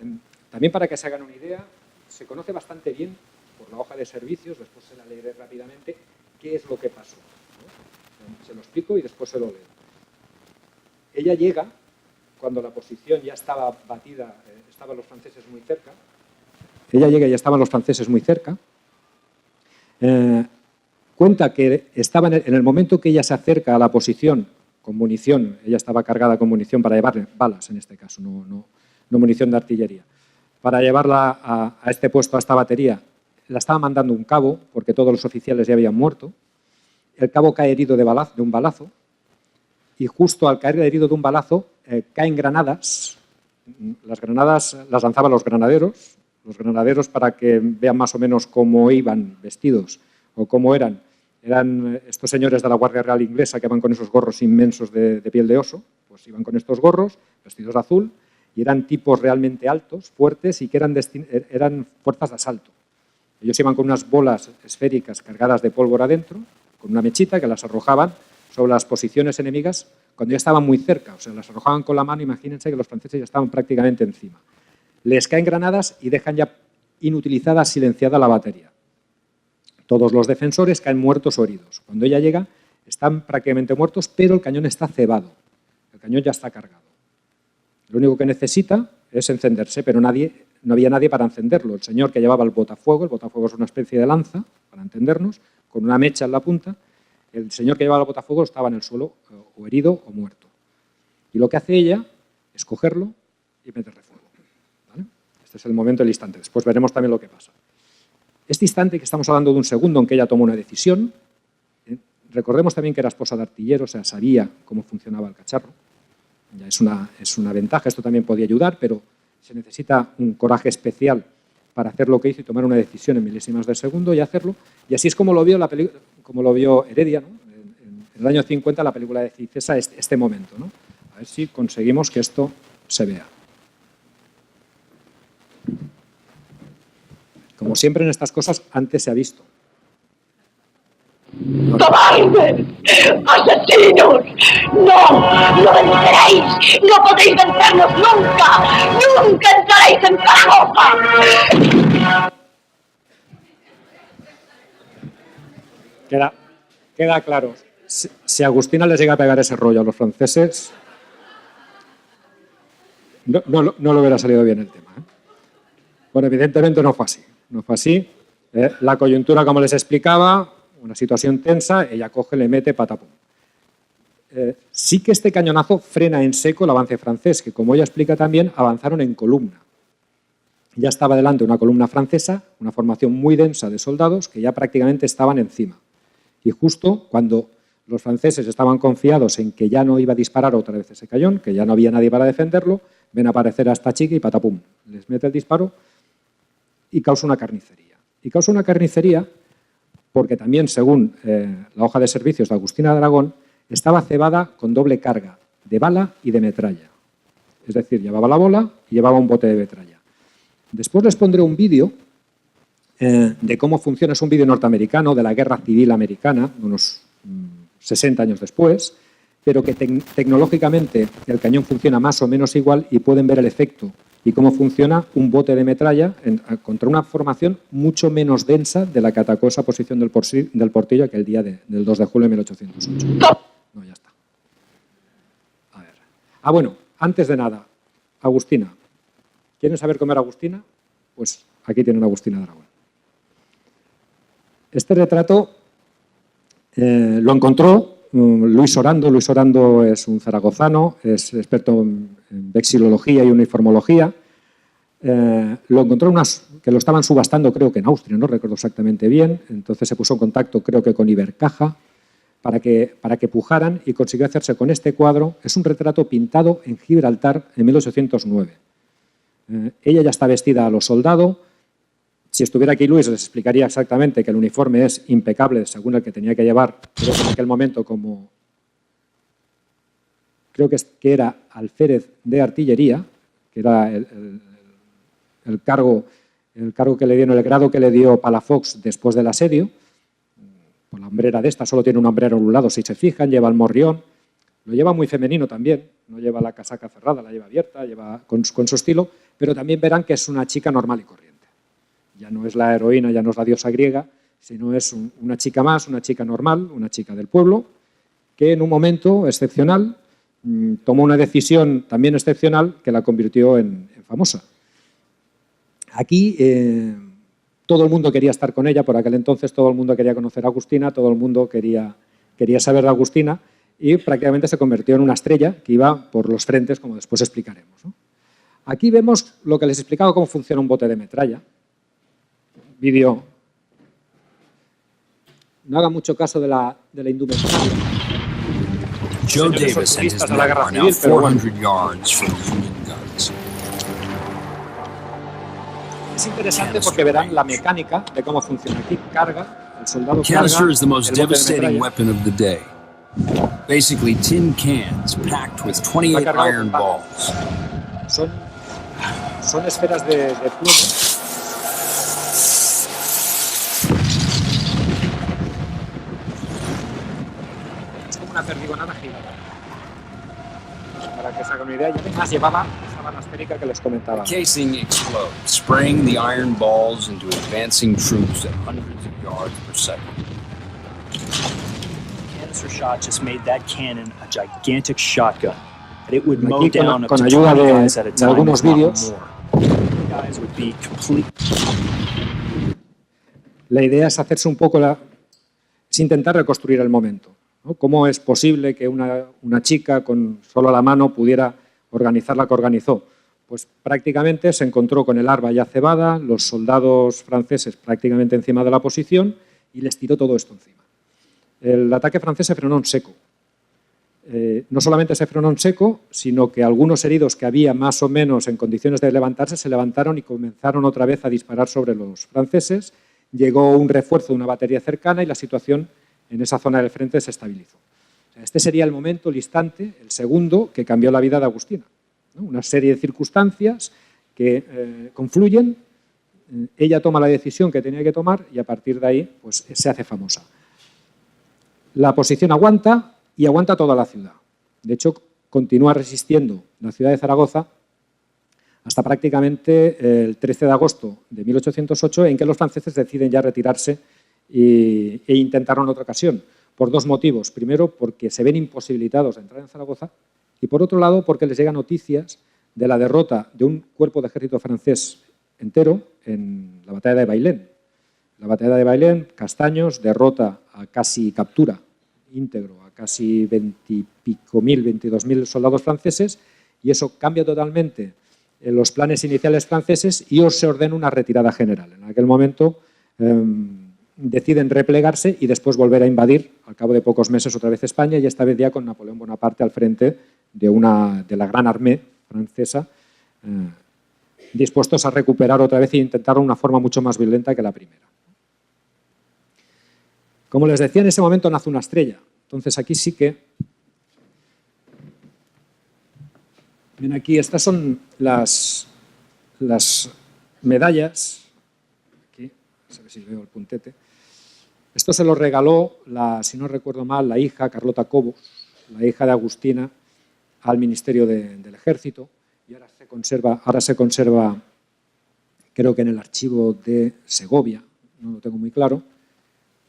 También para que se hagan una idea, se conoce bastante bien por la hoja de servicios, después se la leeré rápidamente, qué es lo que pasó, ¿no? Se lo explico y después se lo leo. Ella llega cuando la posición ya estaba batida, estaban los franceses muy cerca. Ella llega y estaban los franceses muy cerca. Cuenta que estaban en el momento que ella se acerca a la posición con munición, ella estaba cargada con munición para llevarle balas, en este caso, no munición de artillería, para llevarla a este puesto, a esta batería. La estaba mandando un cabo, porque todos los oficiales ya habían muerto. El cabo cae herido de un balazo, y justo al caer herido de un balazo caen granadas. Las granadas las lanzaban los granaderos, para que vean más o menos cómo iban vestidos o cómo eran estos señores de la Guardia Real Inglesa que van con esos gorros inmensos de piel de oso. Pues iban con estos gorros, vestidos de azul, y eran tipos realmente altos, fuertes, y que eran fuerzas de asalto. Ellos iban con unas bolas esféricas cargadas de pólvora dentro, con una mechita que las arrojaban sobre las posiciones enemigas cuando ya estaban muy cerca. O sea, las arrojaban con la mano, imagínense que los franceses ya estaban prácticamente encima. Les caen granadas y dejan ya inutilizada, silenciada la batería. Todos los defensores caen muertos o heridos. Cuando ella llega, están prácticamente muertos, pero el cañón está cebado. El cañón ya está cargado. Lo único que necesita es encenderse, pero no había nadie para encenderlo. El señor que llevaba el botafuego es una especie de lanza, para entendernos, con una mecha en la punta. El señor que llevaba el botafuego estaba en el suelo, o herido o muerto. Y lo que hace ella es cogerlo y meterle fuego. ¿Vale? Este Este es el momento, el instante. Después veremos también lo que pasa. Este instante, que estamos hablando de un segundo en que ella tomó una decisión, recordemos también que era esposa de artillero, o sea, sabía cómo funcionaba el cacharro. Ya es una ventaja, esto también podía ayudar, pero se necesita un coraje especial para hacer lo que hizo y tomar una decisión en milésimas de segundo y hacerlo. Y así es como lo vio Heredia, ¿no? En el año 50, la película de Cicesa, este momento, ¿no? A ver si conseguimos que esto se vea. Como siempre en estas cosas, antes se ha visto. ¡Cobardes! ¡Asesinos! ¡No! ¡No venceréis! ¡No podéis vencernos nunca! ¡Nunca entraréis en Zaragoza! Queda claro. Si Agustina les llega a pegar ese rollo a los franceses, no le hubiera salido bien el tema, ¿eh? Bueno, evidentemente no fue así. No fue así. La coyuntura, como les explicaba, una situación tensa, ella coge, le mete, patapum. Sí que este cañonazo frena en seco el avance francés, que como ella explica también, avanzaron en columna. Ya estaba delante una columna francesa, una formación muy densa de soldados que ya prácticamente estaban encima. Y justo cuando los franceses estaban confiados en que ya no iba a disparar otra vez ese cañón, que ya no había nadie para defenderlo, ven a aparecer a esta chica y patapum, les mete el disparo y causa una carnicería. Y causa una carnicería porque también, según la hoja de servicios de Agustina de Aragón, estaba cebada con doble carga de bala y de metralla. Es decir, llevaba la bola y llevaba un bote de metralla. Después les pondré un vídeo de cómo funciona. Es un vídeo norteamericano de la Guerra Civil Americana, unos 60 años después, pero que tecnológicamente el cañón funciona más o menos igual y pueden ver el efecto y cómo funciona un bote de metralla contra una formación mucho menos densa de la que atacó esa posición del Portillo aquel día del 2 de julio de 1808. No, ya está. A ver. Bueno, antes de nada, Agustina. ¿Quieren saber cómo era Agustina? Pues aquí tienen a Agustina de Aragón. Este retrato lo encontró Luis Orando. Luis Orando es un zaragozano, es experto en vexilología y uniformología. Lo encontró que lo estaban subastando, creo que en Austria, no recuerdo exactamente bien. Entonces se puso en contacto, creo que con Ibercaja, para que pujaran y consiguió hacerse con este cuadro. Es un retrato pintado en Gibraltar en 1809. Ella ya está vestida a lo soldado. Si estuviera aquí Luis, les explicaría exactamente que el uniforme es impecable según el que tenía que llevar, creo que en aquel momento creo que era alférez de artillería, que era el cargo que le dieron, el grado que le dio Palafox después del asedio. Por la hombrera de esta solo tiene un hombrero a un lado, si se fijan, lleva el morrión. Lo lleva muy femenino también, no lleva la casaca cerrada, la lleva abierta, lleva con su estilo, pero también verán que es una chica normal y corriente. Ya no es la heroína, ya no es la diosa griega, sino es una chica más, una chica normal, una chica del pueblo, que en un momento excepcional tomó una decisión también excepcional que la convirtió en famosa. Aquí todo el mundo quería estar con ella, por aquel entonces todo el mundo quería conocer a Agustina, todo el mundo quería saber de Agustina y prácticamente se convirtió en una estrella que iba por los frentes, como después explicaremos, ¿no? Aquí vemos lo que les explicaba, cómo funciona un bote de metralla. Vídeo. No haga mucho caso de la indumentaria. Joe Davis and his men are now 400 yards from the Union guns. Es interesante porque verán la mecánica de cómo funciona. Aquí carga, el soldado carga. Canister is the most devastating weapon of the day. Basically tin cans packed with 28 iron balls. Son esferas de plomo. Una perdigonada gigante. Para que se hagan una idea, y además llevaba esa bala esférica que les comentaba. The casing explodes, spraying the iron balls into advancing troops at hundreds of yards per second. Canister shot just made that cannon a gigantic shotgun. And it would mow Aquí, down up con to ayuda 20 guys at a de time, algunos if not vídeos. more. Guys would be complete. La idea es hacerse un poco es intentar reconstruir el momento, ¿no? ¿Cómo es posible que una chica con solo la mano pudiera organizar la que organizó? pues prácticamente se encontró con el arma ya cebada, los soldados franceses prácticamente encima de la posición y les tiró todo esto encima. El ataque francés se frenó en seco. No solamente se frenó en seco, sino que algunos heridos que había más o menos en condiciones de levantarse se levantaron y comenzaron otra vez a disparar sobre los franceses. Llegó un refuerzo de una batería cercana y la situación en esa zona del frente se estabilizó. O sea, este sería el momento, el instante, el segundo que cambió la vida de Agustina, ¿no? Una serie de circunstancias que confluyen, ella toma la decisión que tenía que tomar y a partir de ahí pues, se hace famosa. La posición aguanta y aguanta toda la ciudad. De hecho, continúa resistiendo la ciudad de Zaragoza hasta prácticamente el 13 de agosto de 1808, en que los franceses deciden ya retirarse e intentaron otra ocasión, por dos motivos. Primero, porque se ven imposibilitados de entrar en Zaragoza y, por otro lado, porque les llegan noticias de la derrota de un cuerpo de ejército francés entero en la batalla de Bailén. La batalla de Bailén, Castaños derrota a casi captura íntegro a casi 22.000 soldados franceses y eso cambia totalmente los planes iniciales franceses y se ordena una retirada general. En aquel momento deciden replegarse y después volver a invadir al cabo de pocos meses otra vez España y esta vez ya con Napoleón Bonaparte al frente de la gran armée francesa, dispuestos a recuperar otra vez e intentar una forma mucho más violenta que la primera. Como les decía, en ese momento nace una estrella. Entonces aquí sí que... Ven aquí, estas son las medallas. Aquí, a ver si veo el puntete. Esto se lo regaló, si no recuerdo mal, la hija Carlota Cobos, la hija de Agustina, al Ministerio del Ejército. Y ahora se conserva, creo que en el archivo de Segovia, no lo tengo muy claro.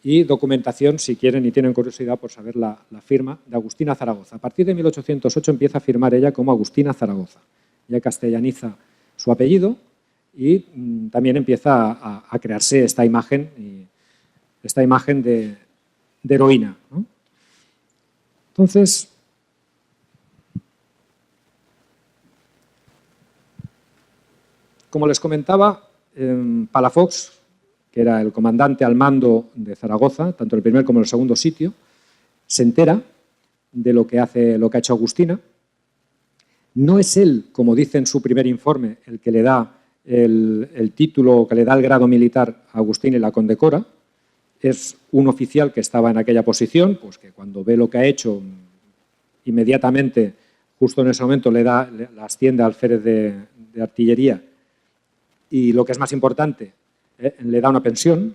Y documentación, si quieren y tienen curiosidad por saber la firma de Agustina Zaragoza. A partir de 1808 empieza a firmar ella como Agustina Zaragoza. Ella castellaniza su apellido y también empieza a crearse esta imagen de heroína, ¿no? Entonces, como les comentaba, Palafox, que era el comandante al mando de Zaragoza, tanto el primer como el segundo sitio, se entera de lo que ha hecho Agustina. No es él, como dice en su primer informe, el que le da el título, que le da el grado militar a Agustina y la condecora. Es un oficial que estaba en aquella posición, pues que cuando ve lo que ha hecho, inmediatamente, justo en ese momento, la asciende al alférez de artillería y, lo que es más importante, le da una pensión.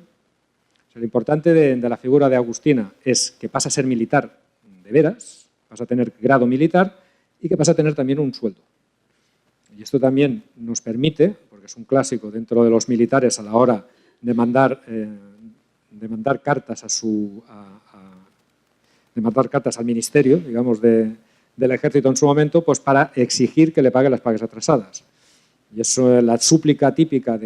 O sea, lo importante de la figura de Agustina es que pasa a ser militar de veras, pasa a tener grado militar y que pasa a tener también un sueldo. Y esto también nos permite, porque es un clásico dentro de los militares a la hora de mandar cartas de mandar cartas al ministerio, digamos, del ejército en su momento, pues para exigir que le pague las pagas atrasadas. Y eso es la súplica típica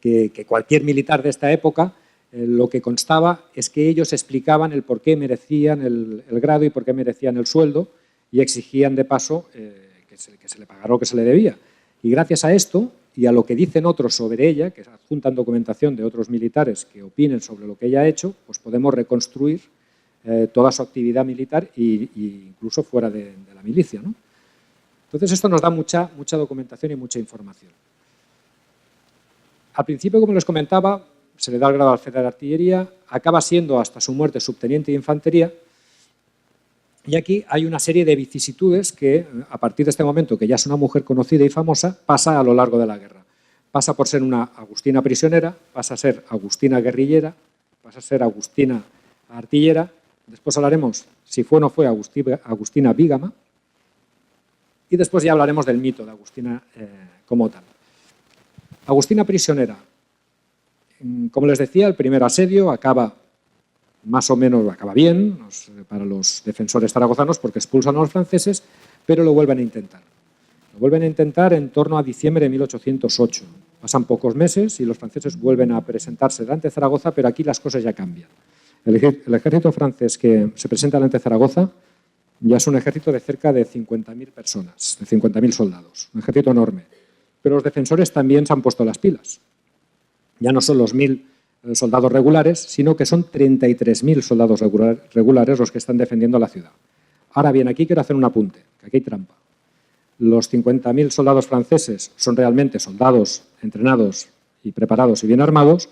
que cualquier militar de esta época, lo que constaba es que ellos explicaban el por qué merecían el grado y por qué merecían el sueldo y exigían de paso que se le pagara lo que se le debía. Y gracias a esto y a lo que dicen otros sobre ella, que adjuntan documentación de otros militares que opinen sobre lo que ella ha hecho, pues podemos reconstruir toda su actividad militar e incluso fuera de la milicia, ¿no? Entonces esto nos da mucha documentación y mucha información. Al principio, como les comentaba, se le da el grado de alférez de artillería, acaba siendo hasta su muerte subteniente de infantería y aquí hay una serie de vicisitudes que, a partir de este momento, que ya es una mujer conocida y famosa, pasa a lo largo de la guerra. Pasa por ser una Agustina prisionera, pasa a ser Agustina guerrillera, pasa a ser Agustina artillera, después hablaremos si fue o no fue Agustina bígama y después ya hablaremos del mito de Agustina como tal. Agustina prisionera. Como les decía, el primer asedio acaba más o menos, acaba bien para los defensores zaragozanos porque expulsan a los franceses, pero lo vuelven a intentar. Lo vuelven a intentar en torno a diciembre de 1808. Pasan pocos meses y los franceses vuelven a presentarse delante de Zaragoza, pero aquí las cosas ya cambian. El ejército francés que se presenta delante de Zaragoza ya es un ejército de cerca de 50.000 personas, de 50.000 soldados, un ejército enorme. Pero los defensores también se han puesto las pilas. Ya no son los 1.000 soldados regulares, sino que son 33.000 soldados regulares los que están defendiendo la ciudad. Ahora bien, aquí quiero hacer un apunte, que aquí hay trampa. Los 50.000 soldados franceses son realmente soldados entrenados y preparados y bien armados,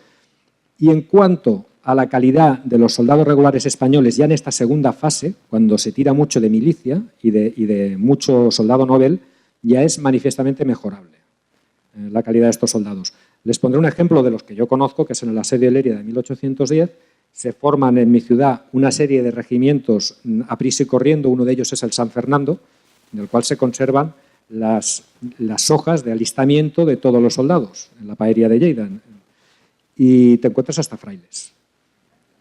y en cuanto a la calidad de los soldados regulares españoles ya en esta segunda fase, cuando se tira mucho de milicia y de mucho soldado novel, ya es manifiestamente mejorable la calidad de estos soldados. Les pondré un ejemplo de los que yo conozco, que es en el asedio de Leria de 1810. Se forman en mi ciudad una serie de regimientos a prisa y corriendo, uno de ellos es el San Fernando, en el cual se conservan las hojas de alistamiento de todos los soldados, en la paería de Lleida. Y te encuentras hasta frailes.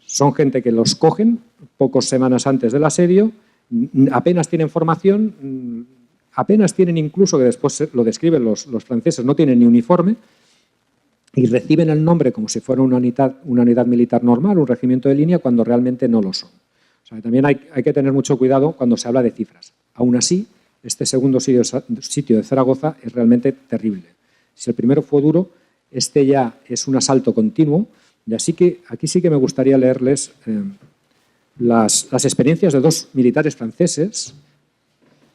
Son gente que los cogen pocas semanas antes del asedio, apenas tienen formación, apenas tienen incluso, que después lo describen los franceses, no tienen ni uniforme, y reciben el nombre como si fuera una unidad militar normal, un regimiento de línea, cuando realmente no lo son. O sea, también hay que tener mucho cuidado cuando se habla de cifras. Aún así, este segundo sitio de Zaragoza es realmente terrible. Si el primero fue duro, este ya es un asalto continuo, y así que aquí sí que me gustaría leerles las experiencias de dos militares franceses.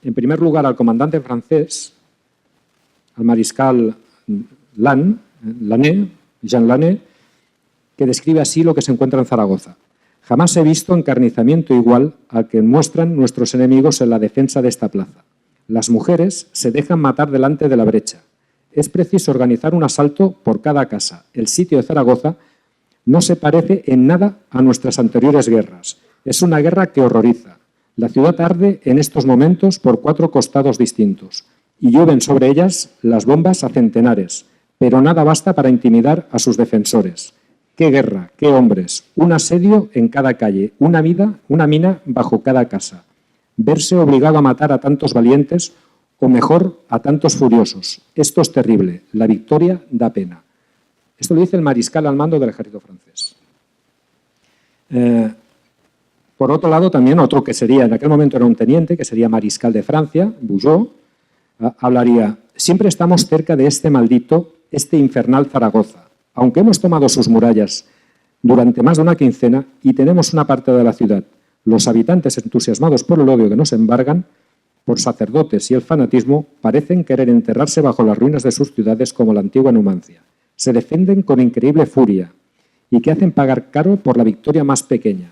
En primer lugar, al comandante francés, al mariscal Jean Lanné, que describe así lo que se encuentra en Zaragoza. Jamás he visto encarnizamiento igual al que muestran nuestros enemigos en la defensa de esta plaza. Las mujeres se dejan matar delante de la brecha. Es preciso organizar un asalto por cada casa. El sitio de Zaragoza no se parece en nada a nuestras anteriores guerras. Es una guerra que horroriza. La ciudad arde en estos momentos por 4 costados distintos y llueven sobre ellas las bombas a centenares, pero nada basta para intimidar a sus defensores. ¡Qué guerra! ¡Qué hombres! Un asedio en cada calle, una mina bajo cada casa. Verse obligado a matar a tantos valientes o mejor, a tantos furiosos. Esto es terrible. La victoria da pena. Esto lo dice el mariscal al mando del ejército francés. Por otro lado, también otro que sería, en aquel momento era un teniente, que sería mariscal de Francia, Bugeaud, hablaría: siempre estamos cerca de este maldito, este infernal Zaragoza. Aunque hemos tomado sus murallas durante más de una quincena y tenemos una parte de la ciudad, los habitantes entusiasmados por el odio que nos embargan, por sacerdotes y el fanatismo, parecen querer enterrarse bajo las ruinas de sus ciudades como la antigua Numancia. Se defienden con increíble furia y que hacen pagar caro por la victoria más pequeña.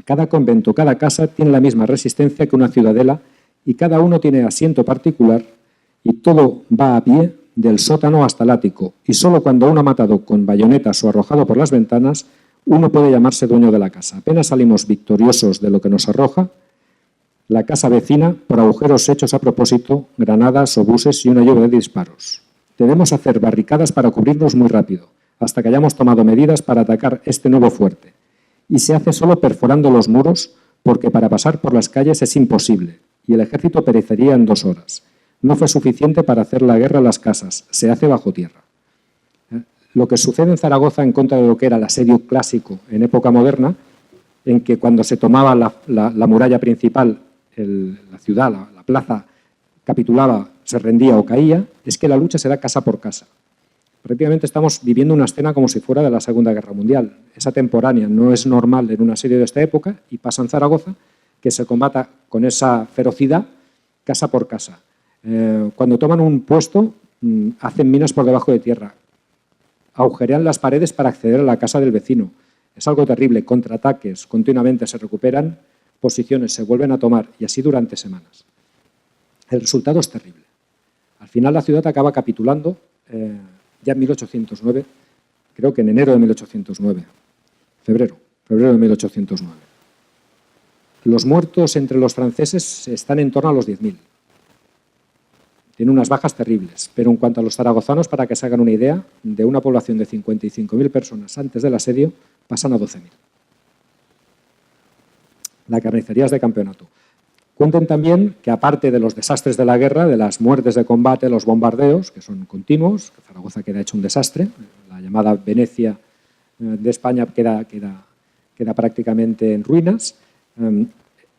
Cada convento, cada casa tiene la misma resistencia que una ciudadela y cada uno tiene asiento particular y todo va a pie del sótano hasta el ático, y solo cuando uno ha matado con bayonetas o arrojado por las ventanas, uno puede llamarse dueño de la casa. Apenas salimos victoriosos de lo que nos arroja la casa vecina por agujeros hechos a propósito, granadas, obuses y una lluvia de disparos. Debemos hacer barricadas para cubrirnos muy rápido, hasta que hayamos tomado medidas para atacar este nuevo fuerte. Y se hace solo perforando los muros, porque para pasar por las calles es imposible, y el ejército perecería en 2 horas. No fue suficiente para hacer la guerra en las casas, se hace bajo tierra. Lo que sucede en Zaragoza en contra de lo que era el asedio clásico en época moderna, en que cuando se tomaba la muralla principal, la ciudad, la plaza, capitulaba, se rendía o caía, es que la lucha se da casa por casa. Prácticamente estamos viviendo una escena como si fuera de la Segunda Guerra Mundial. Es atemporánea, no es normal en un asedio de esta época, y pasa en Zaragoza que se combata con esa ferocidad casa por casa. Cuando toman un puesto, hacen minas por debajo de tierra, agujerean las paredes para acceder a la casa del vecino. Es algo terrible, contraataques, continuamente se recuperan posiciones, se vuelven a tomar, y así durante semanas. El resultado es terrible. Al final la ciudad acaba capitulando ya en 1809, creo que en enero de 1809, febrero de 1809. Los muertos entre los franceses están en torno a los 10.000. Tiene unas bajas terribles, pero en cuanto a los zaragozanos, para que se hagan una idea, de una población de 55.000 personas antes del asedio, pasan a 12.000. La carnicería es de campeonato. Cuenten también que, aparte de los desastres de la guerra, de las muertes de combate, los bombardeos, que son continuos, que Zaragoza queda hecho un desastre, la llamada Venecia de España queda prácticamente en ruinas,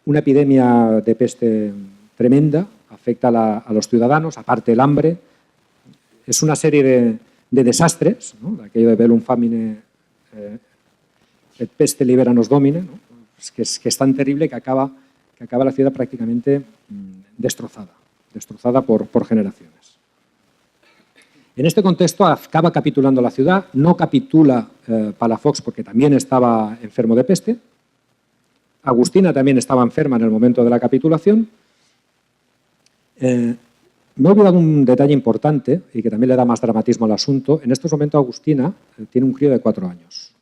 Una epidemia de peste tremenda afecta a los ciudadanos, aparte el hambre. Es una serie de desastres, ¿no? Aquello de velum famine et peste libera nos domine, ¿no? que es tan terrible que acaba la ciudad prácticamente destrozada por generaciones. En este contexto acaba capitulando la ciudad, no capitula Palafox porque también estaba enfermo de peste. Agustina también estaba enferma en el momento de la capitulación. Me he olvidado un detalle importante y que también le da más dramatismo al asunto. En estos momentos Agustina tiene un crío de 4 años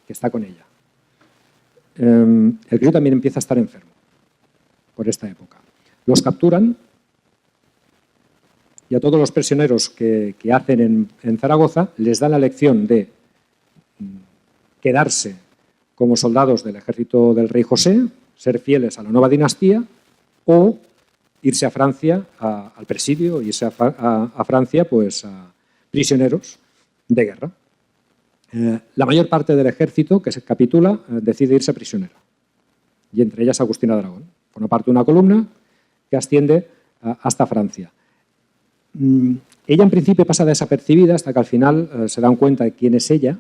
que está con ella. El crío también empieza a estar enfermo por esta época. Los capturan y a todos los prisioneros que hacen en Zaragoza les dan la lección de quedarse como soldados del ejército del rey José, ser fieles a la nueva dinastía o irse a Francia, al presidio, irse a Francia pues, a prisioneros de guerra. La mayor parte del ejército que se capitula decide irse prisionera, y entre ellas Agustina de Aragón. Forma parte de una columna que asciende hasta Francia. Ella en principio pasa desapercibida hasta que al final se dan cuenta de quién es ella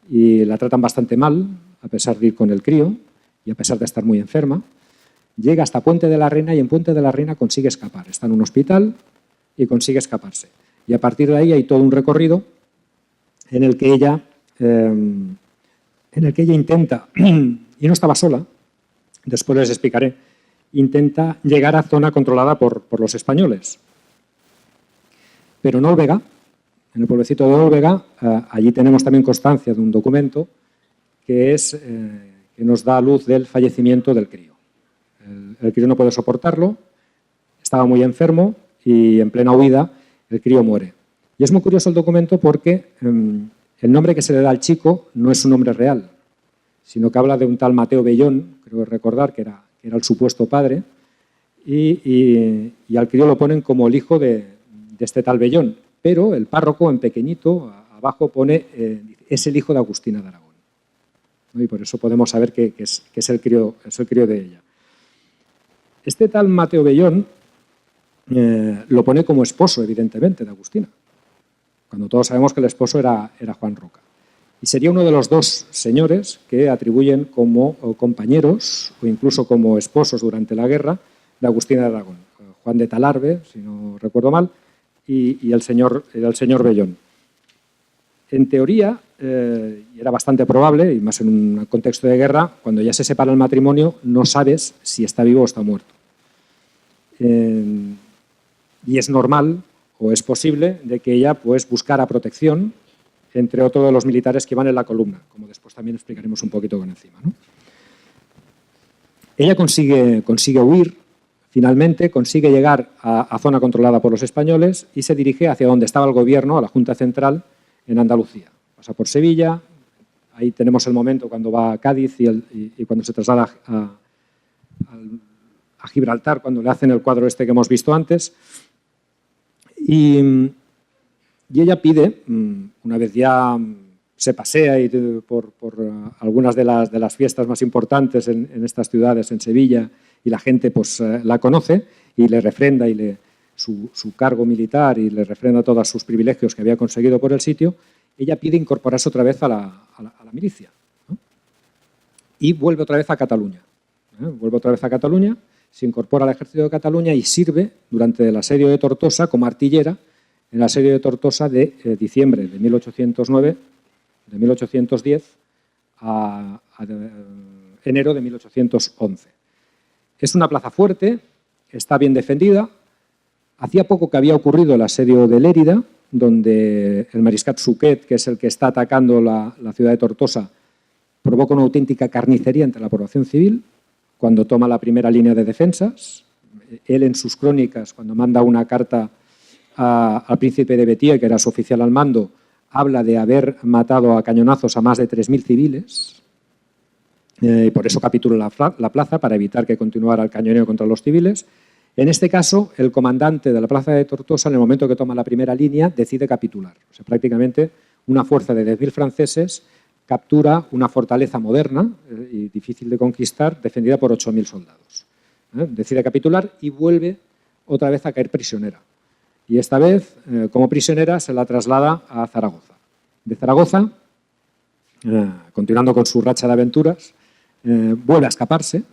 y la tratan bastante mal, a pesar de ir con el crío y a pesar de estar muy enferma. Llega hasta Puente de la Reina y en Puente de la Reina consigue escapar. Está en un hospital y consigue escaparse. Y a partir de ahí hay todo un recorrido en el que ella intenta, y no estaba sola, después les explicaré, intenta llegar a zona controlada por los españoles. Pero en Olvega, en el pueblecito de Olvega, allí tenemos también constancia de un documento que nos da a luz del fallecimiento del crío. El crío no puede soportarlo, estaba muy enfermo y en plena huida el crío muere. Y es muy curioso el documento porque el nombre que se le da al chico no es un nombre real, sino que habla de un tal Mateo Bellón, creo recordar que era el supuesto padre, y al crío lo ponen como el hijo de este tal Bellón, pero el párroco en pequeñito abajo pone es el hijo de Agustina de Aragón, ¿no? Y por eso podemos saber que es el crío de ella. Este tal Mateo Bellón lo pone como esposo, evidentemente, de Agustina, cuando todos sabemos que el esposo era Juan Roca. Y sería uno de los dos señores que atribuyen como compañeros o incluso como esposos durante la guerra de Agustina de Aragón. Juan de Talarbe, si no recuerdo mal, y el señor Bellón. En teoría, y era bastante probable, y más en un contexto de guerra, cuando ya se separa el matrimonio, no sabes si está vivo o está muerto. Y es normal o es posible de que ella pues, buscara protección entre otros de los militares que iban en la columna, como después también explicaremos un poquito con encima, ¿no? Ella consigue huir, finalmente consigue llegar a zona controlada por los españoles y se dirige hacia donde estaba el gobierno, a la Junta Central, en Andalucía. Pasa por Sevilla, ahí tenemos el momento cuando va a Cádiz y cuando se traslada a Gibraltar, cuando le hacen el cuadro este que hemos visto antes. Y ella pide, una vez ya se pasea por algunas de las fiestas más importantes en estas ciudades, en Sevilla, y la gente pues, la conoce y le refrenda su cargo militar y le refrenda todos sus privilegios que había conseguido por el sitio, ella pide incorporarse otra vez a la milicia, ¿no? Y vuelve otra vez a Cataluña. Vuelve otra vez a Cataluña, se incorpora al ejército de Cataluña y sirve durante el asedio de Tortosa como artillera en el asedio de Tortosa de diciembre de 1809, de 1810 a enero de 1811. Es una plaza fuerte, está bien defendida. Hacía poco que había ocurrido el asedio de Lérida, donde el mariscal Suquet, que es el que está atacando la ciudad de Tortosa, provoca una auténtica carnicería entre la población civil cuando toma la primera línea de defensas. Él en sus crónicas, cuando manda una carta al príncipe de Béthier, que era su oficial al mando, habla de haber matado a cañonazos a más de 3.000 civiles. Y por eso capitula la plaza, para evitar que continuara el cañoneo contra los civiles. En este caso, el comandante de la plaza de Tortosa, en el momento que toma la primera línea, decide capitular. O sea, prácticamente una fuerza de 10.000 franceses captura una fortaleza moderna y difícil de conquistar, defendida por 8.000 soldados. Decide capitular y vuelve otra vez a caer prisionera. Y esta vez, como prisionera, se la traslada a Zaragoza. De Zaragoza, continuando con su racha de aventuras, vuelve a escaparse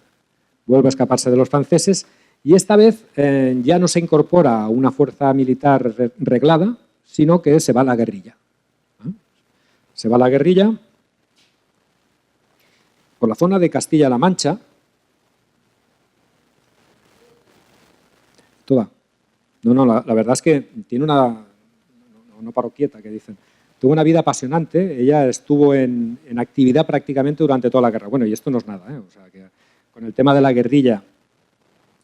de los franceses y esta vez ya no se incorpora a una fuerza militar reglada, sino que se va a la guerrilla. Se va a la guerrilla por la zona de Castilla-La Mancha. Toda. No, la verdad es que tiene una... No paro quieta, que dicen. Tuvo una vida apasionante. Ella estuvo en actividad prácticamente durante toda la guerra. Bueno, y esto no es nada, ¿eh? O sea, que con el tema de la guerrilla,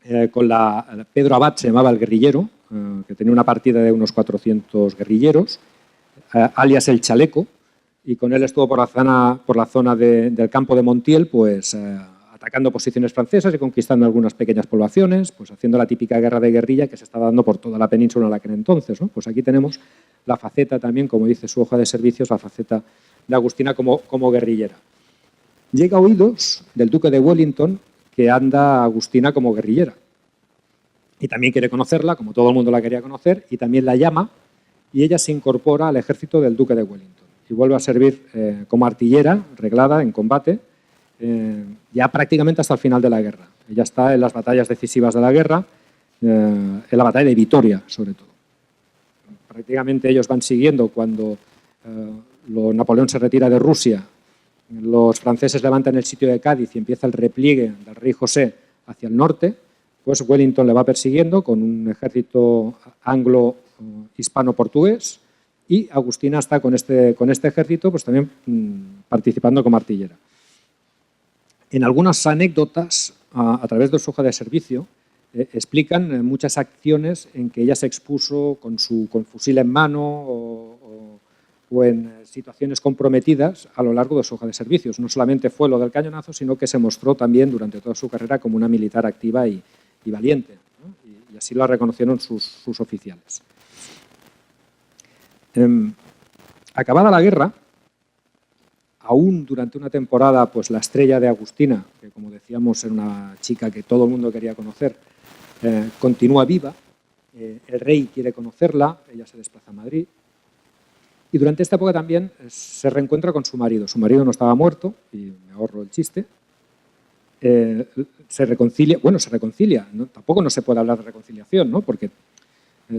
Pedro Abad se llamaba el guerrillero, que tenía una partida de unos 400 guerrilleros, alias el Chaleco, y con él estuvo por la zona del campo de Montiel, pues atacando posiciones francesas y conquistando algunas pequeñas poblaciones, pues haciendo la típica guerra de guerrilla que se estaba dando por toda la península en aquel entonces, ¿no? Pues aquí tenemos la faceta también, como dice su hoja de servicios, la faceta de Agustina como guerrillera. Llega a oídos del duque de Wellington que anda Agustina como guerrillera. Y también quiere conocerla, como todo el mundo la quería conocer, y también la llama, y ella se incorpora al ejército del duque de Wellington. Y vuelve a servir como artillera, reglada, en combate, ya prácticamente hasta el final de la guerra. Ella está en las batallas decisivas de la guerra, en la batalla de Vitoria, sobre todo. Prácticamente ellos van siguiendo cuando Napoleón se retira de Rusia, los franceses levantan el sitio de Cádiz y empieza el repliegue del rey José hacia el norte, pues Wellington le va persiguiendo con un ejército anglo-hispano-portugués y Agustina está con este ejército pues también participando como artillera. En algunas anécdotas, a través de su hoja de servicio, explican muchas acciones en que ella se expuso con fusil en mano o en situaciones comprometidas a lo largo de su hoja de servicios. No solamente fue lo del cañonazo, sino que se mostró también durante toda su carrera como una militar activa y valiente, ¿no? Y así la reconocieron sus oficiales. Acabada la guerra, aún durante una temporada, pues la estrella de Agustina, que como decíamos era una chica que todo el mundo quería conocer, continúa viva. El rey quiere conocerla, ella se desplaza a Madrid. Y durante esta época también se reencuentra con su marido. Su marido no estaba muerto, y me ahorro el chiste. Se reconcilia, ¿no? Tampoco no se puede hablar de reconciliación, ¿no? Porque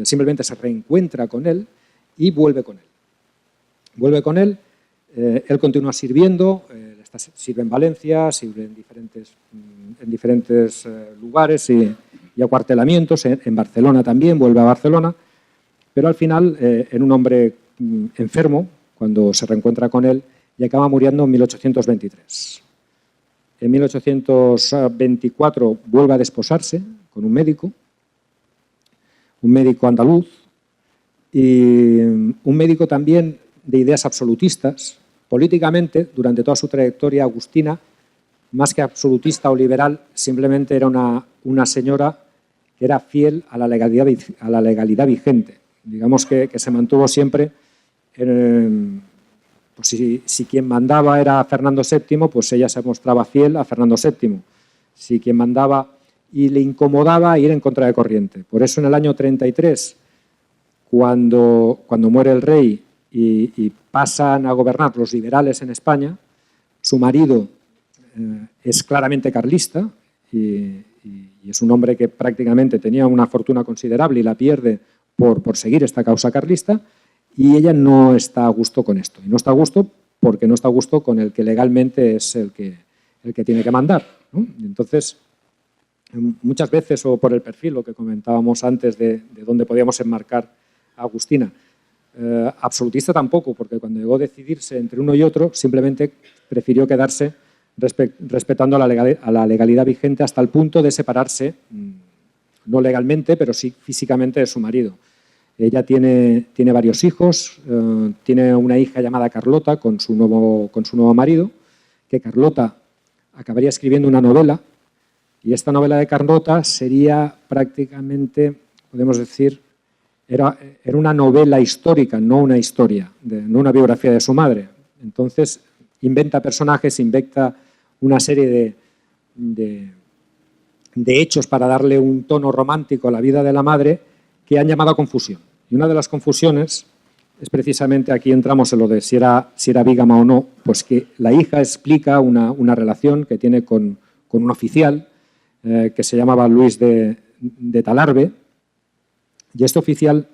simplemente se reencuentra con él y vuelve con él. Él continúa sirviendo, sirve en Valencia, sirve en diferentes lugares y acuartelamientos, en Barcelona también, vuelve a Barcelona, pero al final, en un hombre enfermo, cuando se reencuentra con él, y acaba muriendo en 1823. En 1824 vuelve a desposarse con un médico andaluz, y un médico también de ideas absolutistas. Políticamente, durante toda su trayectoria, Agustina, más que absolutista o liberal, simplemente era una señora que era fiel a la legalidad vigente. Digamos que se mantuvo siempre, pues si quien mandaba era Fernando VII, pues ella se mostraba fiel a Fernando VII. Si quien mandaba y le incomodaba ir en contra de corriente. Por eso en el año 33, cuando muere el rey y pasan a gobernar los liberales en España, su marido es claramente carlista y es un hombre que prácticamente tenía una fortuna considerable y la pierde por seguir esta causa carlista, y ella no está a gusto con esto. Y no está a gusto porque no está a gusto con el que legalmente es el que tiene que mandar, ¿no? Entonces, muchas veces, o por el perfil, lo que comentábamos antes de dónde podíamos enmarcar a Agustina, absolutista tampoco, porque cuando llegó a decidirse entre uno y otro, simplemente prefirió quedarse respetando a la legalidad vigente hasta el punto de separarse, no legalmente, pero sí físicamente, de su marido. Ella tiene varios hijos, tiene una hija llamada Carlota con su nuevo marido, que Carlota acabaría escribiendo una novela, y esta novela de Carlota sería prácticamente, podemos decir, era una novela histórica, no una historia, no una biografía de su madre. Entonces, inventa personajes, inventa una serie de hechos para darle un tono romántico a la vida de la madre que han llamado a confusión. Y una de las confusiones es precisamente, aquí entramos en lo de si era bígama o no, pues que la hija explica una relación que tiene con un oficial que se llamaba Luis de Talarbe, y este oficial,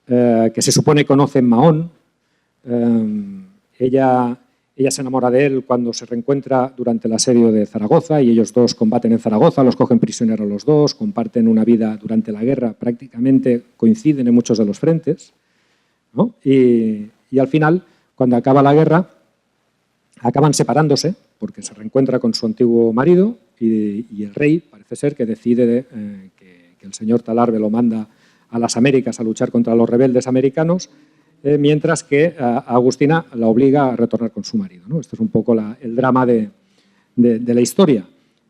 que se supone conoce en Mahón, ella se enamora de él cuando se reencuentra durante el asedio de Zaragoza, y ellos dos combaten en Zaragoza, los cogen prisioneros los dos, comparten una vida durante la guerra, prácticamente coinciden en muchos de los frentes, ¿no? Y al final, cuando acaba la guerra, acaban separándose porque se reencuentra con su antiguo marido y el rey parece ser que decide que el señor Talarbe lo manda a las Américas a luchar contra los rebeldes americanos, mientras que a Agustina la obliga a retornar con su marido, ¿no? Esto es un poco el drama de la historia.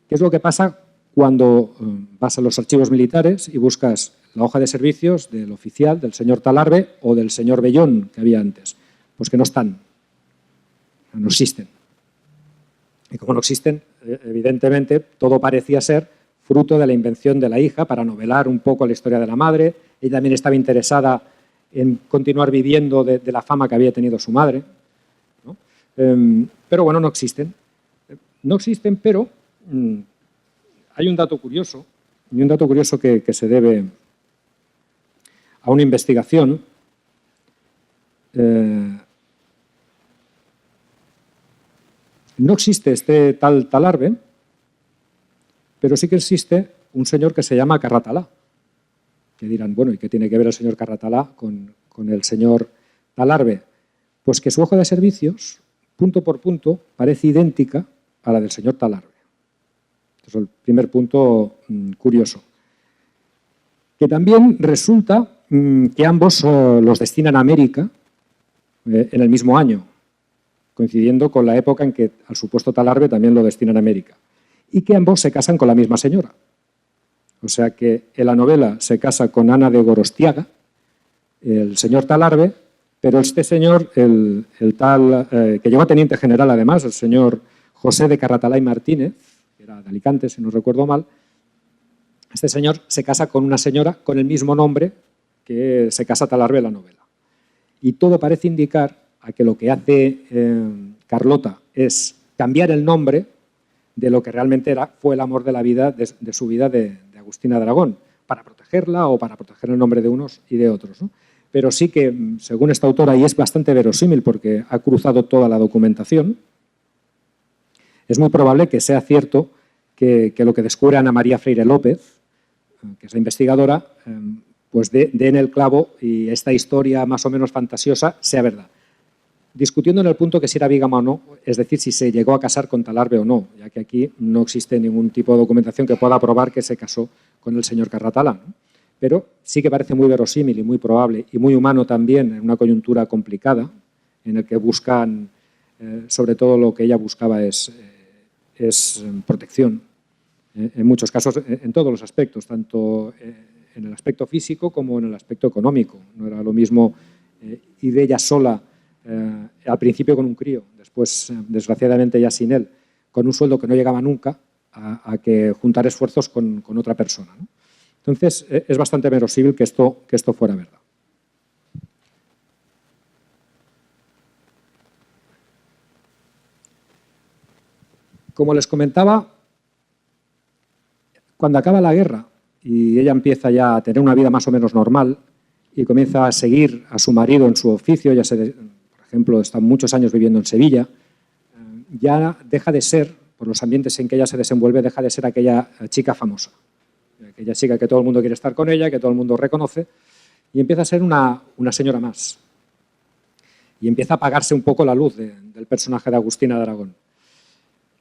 ¿Qué es lo que pasa cuando vas a los archivos militares y buscas la hoja de servicios del oficial, del señor Talarbe o del señor Bellón que había antes? Pues que no están, no existen. Y como no existen, evidentemente todo parecía ser fruto de la invención de la hija para novelar un poco la historia de la madre. Ella también estaba interesada en continuar viviendo de la fama que había tenido su madre, ¿no? Pero bueno, no existen. No existen, pero hay un dato curioso, que se debe a una investigación no existe este tal Talarbe, pero sí que existe un señor que se llama Carratalá. Que dirán, bueno, ¿y qué tiene que ver el señor Carratalá con el señor Talarbe? Pues que su hoja de servicios, punto por punto, parece idéntica a la del señor Talarbe. Este es el primer punto curioso. Que también resulta que ambos los destinan a América en el mismo año, coincidiendo con la época en que al supuesto Talarbe también lo destinan a América. Y que ambos se casan con la misma señora. O sea que en la novela se casa con Ana de Gorostiaga, el señor Talarbe, pero este señor, el tal, que llegó a teniente general además, el señor José de Carratalá y Martínez, que era de Alicante, si no recuerdo mal, este señor se casa con una señora con el mismo nombre que se casa Talarbe en la novela. Y todo parece indicar a que lo que hace Carlota es cambiar el nombre de lo que realmente fue el amor de la vida, de su vida de Agustina de Aragón, para protegerla o para proteger el nombre de unos y de otros, ¿no? Pero sí que, según esta autora, y es bastante verosímil porque ha cruzado toda la documentación, es muy probable que sea cierto que lo que descubre Ana María Freire López, que es la investigadora, pues dé en el clavo y esta historia más o menos fantasiosa sea verdad. Discutiendo en el punto que si era bígama o no, es decir, si se llegó a casar con Talarbe o no, ya que aquí no existe ningún tipo de documentación que pueda probar que se casó con el señor Carratalá, ¿no? Pero sí que parece muy verosímil y muy probable y muy humano también en una coyuntura complicada en el que buscan, sobre todo lo que ella buscaba es protección, en muchos casos, en todos los aspectos, tanto en el aspecto físico como en el aspecto económico. No era lo mismo ir ella sola al principio con un crío, después, desgraciadamente, ya sin él, con un sueldo que no llegaba nunca a que juntar esfuerzos con otra persona, ¿no? Entonces, es bastante verosímil que esto fuera verdad. Como les comentaba, cuando acaba la guerra y ella empieza ya a tener una vida más o menos normal y comienza a seguir a su marido en su oficio, ya por ejemplo, está muchos años viviendo en Sevilla, ya deja de ser, por los ambientes en que ella se desenvuelve, deja de ser aquella chica famosa, aquella chica que todo el mundo quiere estar con ella, que todo el mundo reconoce, y empieza a ser una señora más. Y empieza a apagarse un poco la luz del personaje de Agustina de Aragón.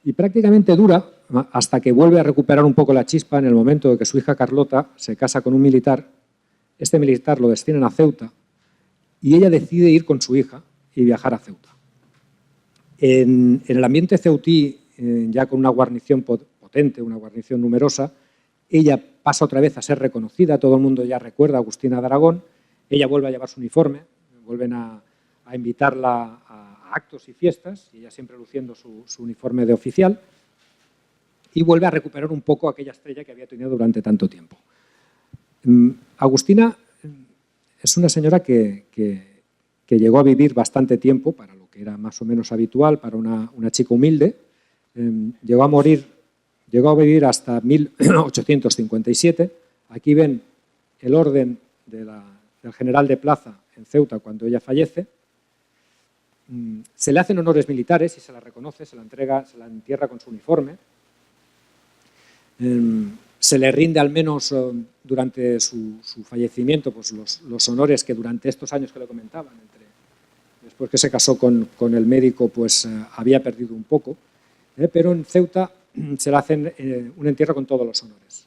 Y prácticamente dura hasta que vuelve a recuperar un poco la chispa en el momento de que su hija Carlota se casa con un militar. Este militar lo destinan a Ceuta y ella decide ir con su hija y viajar a Ceuta. En el ambiente ceutí, ya con una guarnición potente, una guarnición numerosa, ella pasa otra vez a ser reconocida, todo el mundo ya recuerda a Agustina de Aragón, ella vuelve a llevar su uniforme, vuelven a invitarla a actos y fiestas, y ella siempre luciendo su uniforme de oficial, y vuelve a recuperar un poco aquella estrella que había tenido durante tanto tiempo. Agustina es una señora que llegó a vivir bastante tiempo, para lo que era más o menos habitual para una chica humilde. Llegó a vivir hasta 1857. Aquí ven el orden del general de plaza en Ceuta cuando ella fallece. Se le hacen honores militares y se la reconoce, se la entierra con su uniforme. Se le rinde al menos durante su fallecimiento pues los honores que durante estos años que le comentaban, después que se casó con el médico, pues había perdido un poco, pero en Ceuta se le hacen un entierro con todos los honores.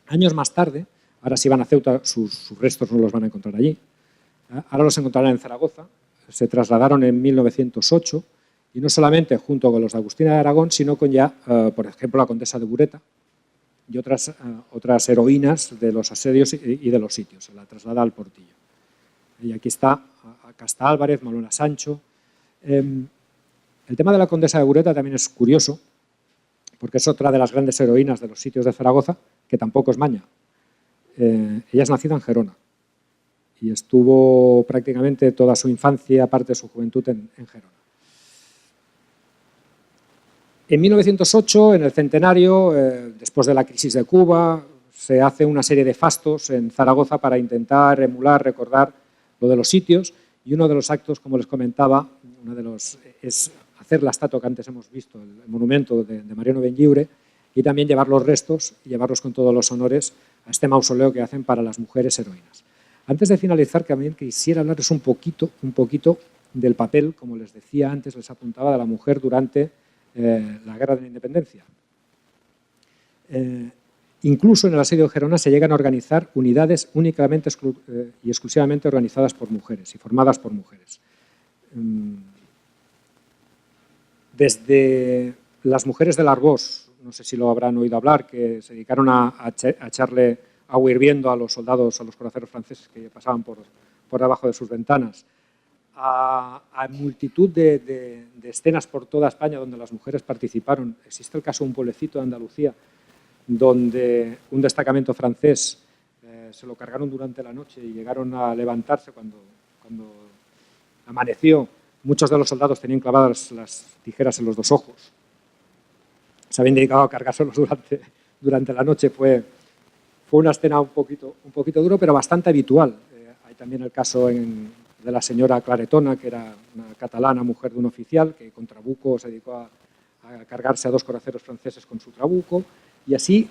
Años más tarde, ahora si van a Ceuta sus restos no los van a encontrar allí, ahora los encontrarán en Zaragoza. Se trasladaron en 1908 y no solamente junto con los de Agustina de Aragón, sino con ya, por ejemplo, la condesa de Bureta y otras heroínas de los asedios y de los sitios. Se la traslada al Portillo. Y aquí está Casta Álvarez, Malona Sancho. El tema de la condesa de Bureta también es curioso, porque es otra de las grandes heroínas de los sitios de Zaragoza, que tampoco es maña. Ella es nacida en Gerona y estuvo prácticamente toda su infancia, parte de su juventud, en Gerona. En 1908, en el centenario, después de la crisis de Cuba, se hace una serie de fastos en Zaragoza para intentar emular, recordar lo de los sitios, y uno de los actos, como les comentaba, es hacer la estatua que antes hemos visto, el monumento de Mariano Benlliure, y también llevar los restos y llevarlos con todos los honores a este mausoleo que hacen para las mujeres heroínas. Antes de finalizar, también quisiera hablarles un poquito del papel, como les decía antes, les apuntaba, de la mujer durante la Guerra de la Independencia. Incluso en el asedio de Gerona se llegan a organizar unidades únicamente y exclusivamente organizadas por mujeres y formadas por mujeres. Desde las mujeres del Arbós, no sé si lo habrán oído hablar, que se dedicaron a echarle agua hirviendo a los soldados, a los coraceros franceses que pasaban por debajo de sus ventanas, a multitud de escenas por toda España donde las mujeres participaron. Existe el caso de un pueblecito de Andalucía donde un destacamento francés se lo cargaron durante la noche y llegaron a levantarse cuando amaneció. Muchos de los soldados tenían clavadas las tijeras en los dos ojos. Se habían dedicado a cargárselos durante la noche. Fue una escena un poquito duro, pero bastante habitual. Hay también el caso de la señora Claretona, que era una catalana, mujer de un oficial, que con trabuco se dedicó a cargarse a dos coraceros franceses con su trabuco, y así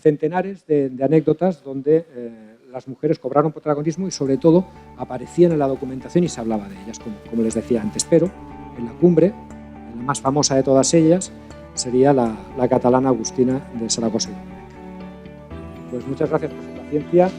centenares de anécdotas donde las mujeres cobraron protagonismo y sobre todo aparecían en la documentación y se hablaba de ellas, como les decía antes. Pero en la cumbre, la más famosa de todas ellas, sería la catalana Agustina de Zaragoza. Pues muchas gracias por su paciencia.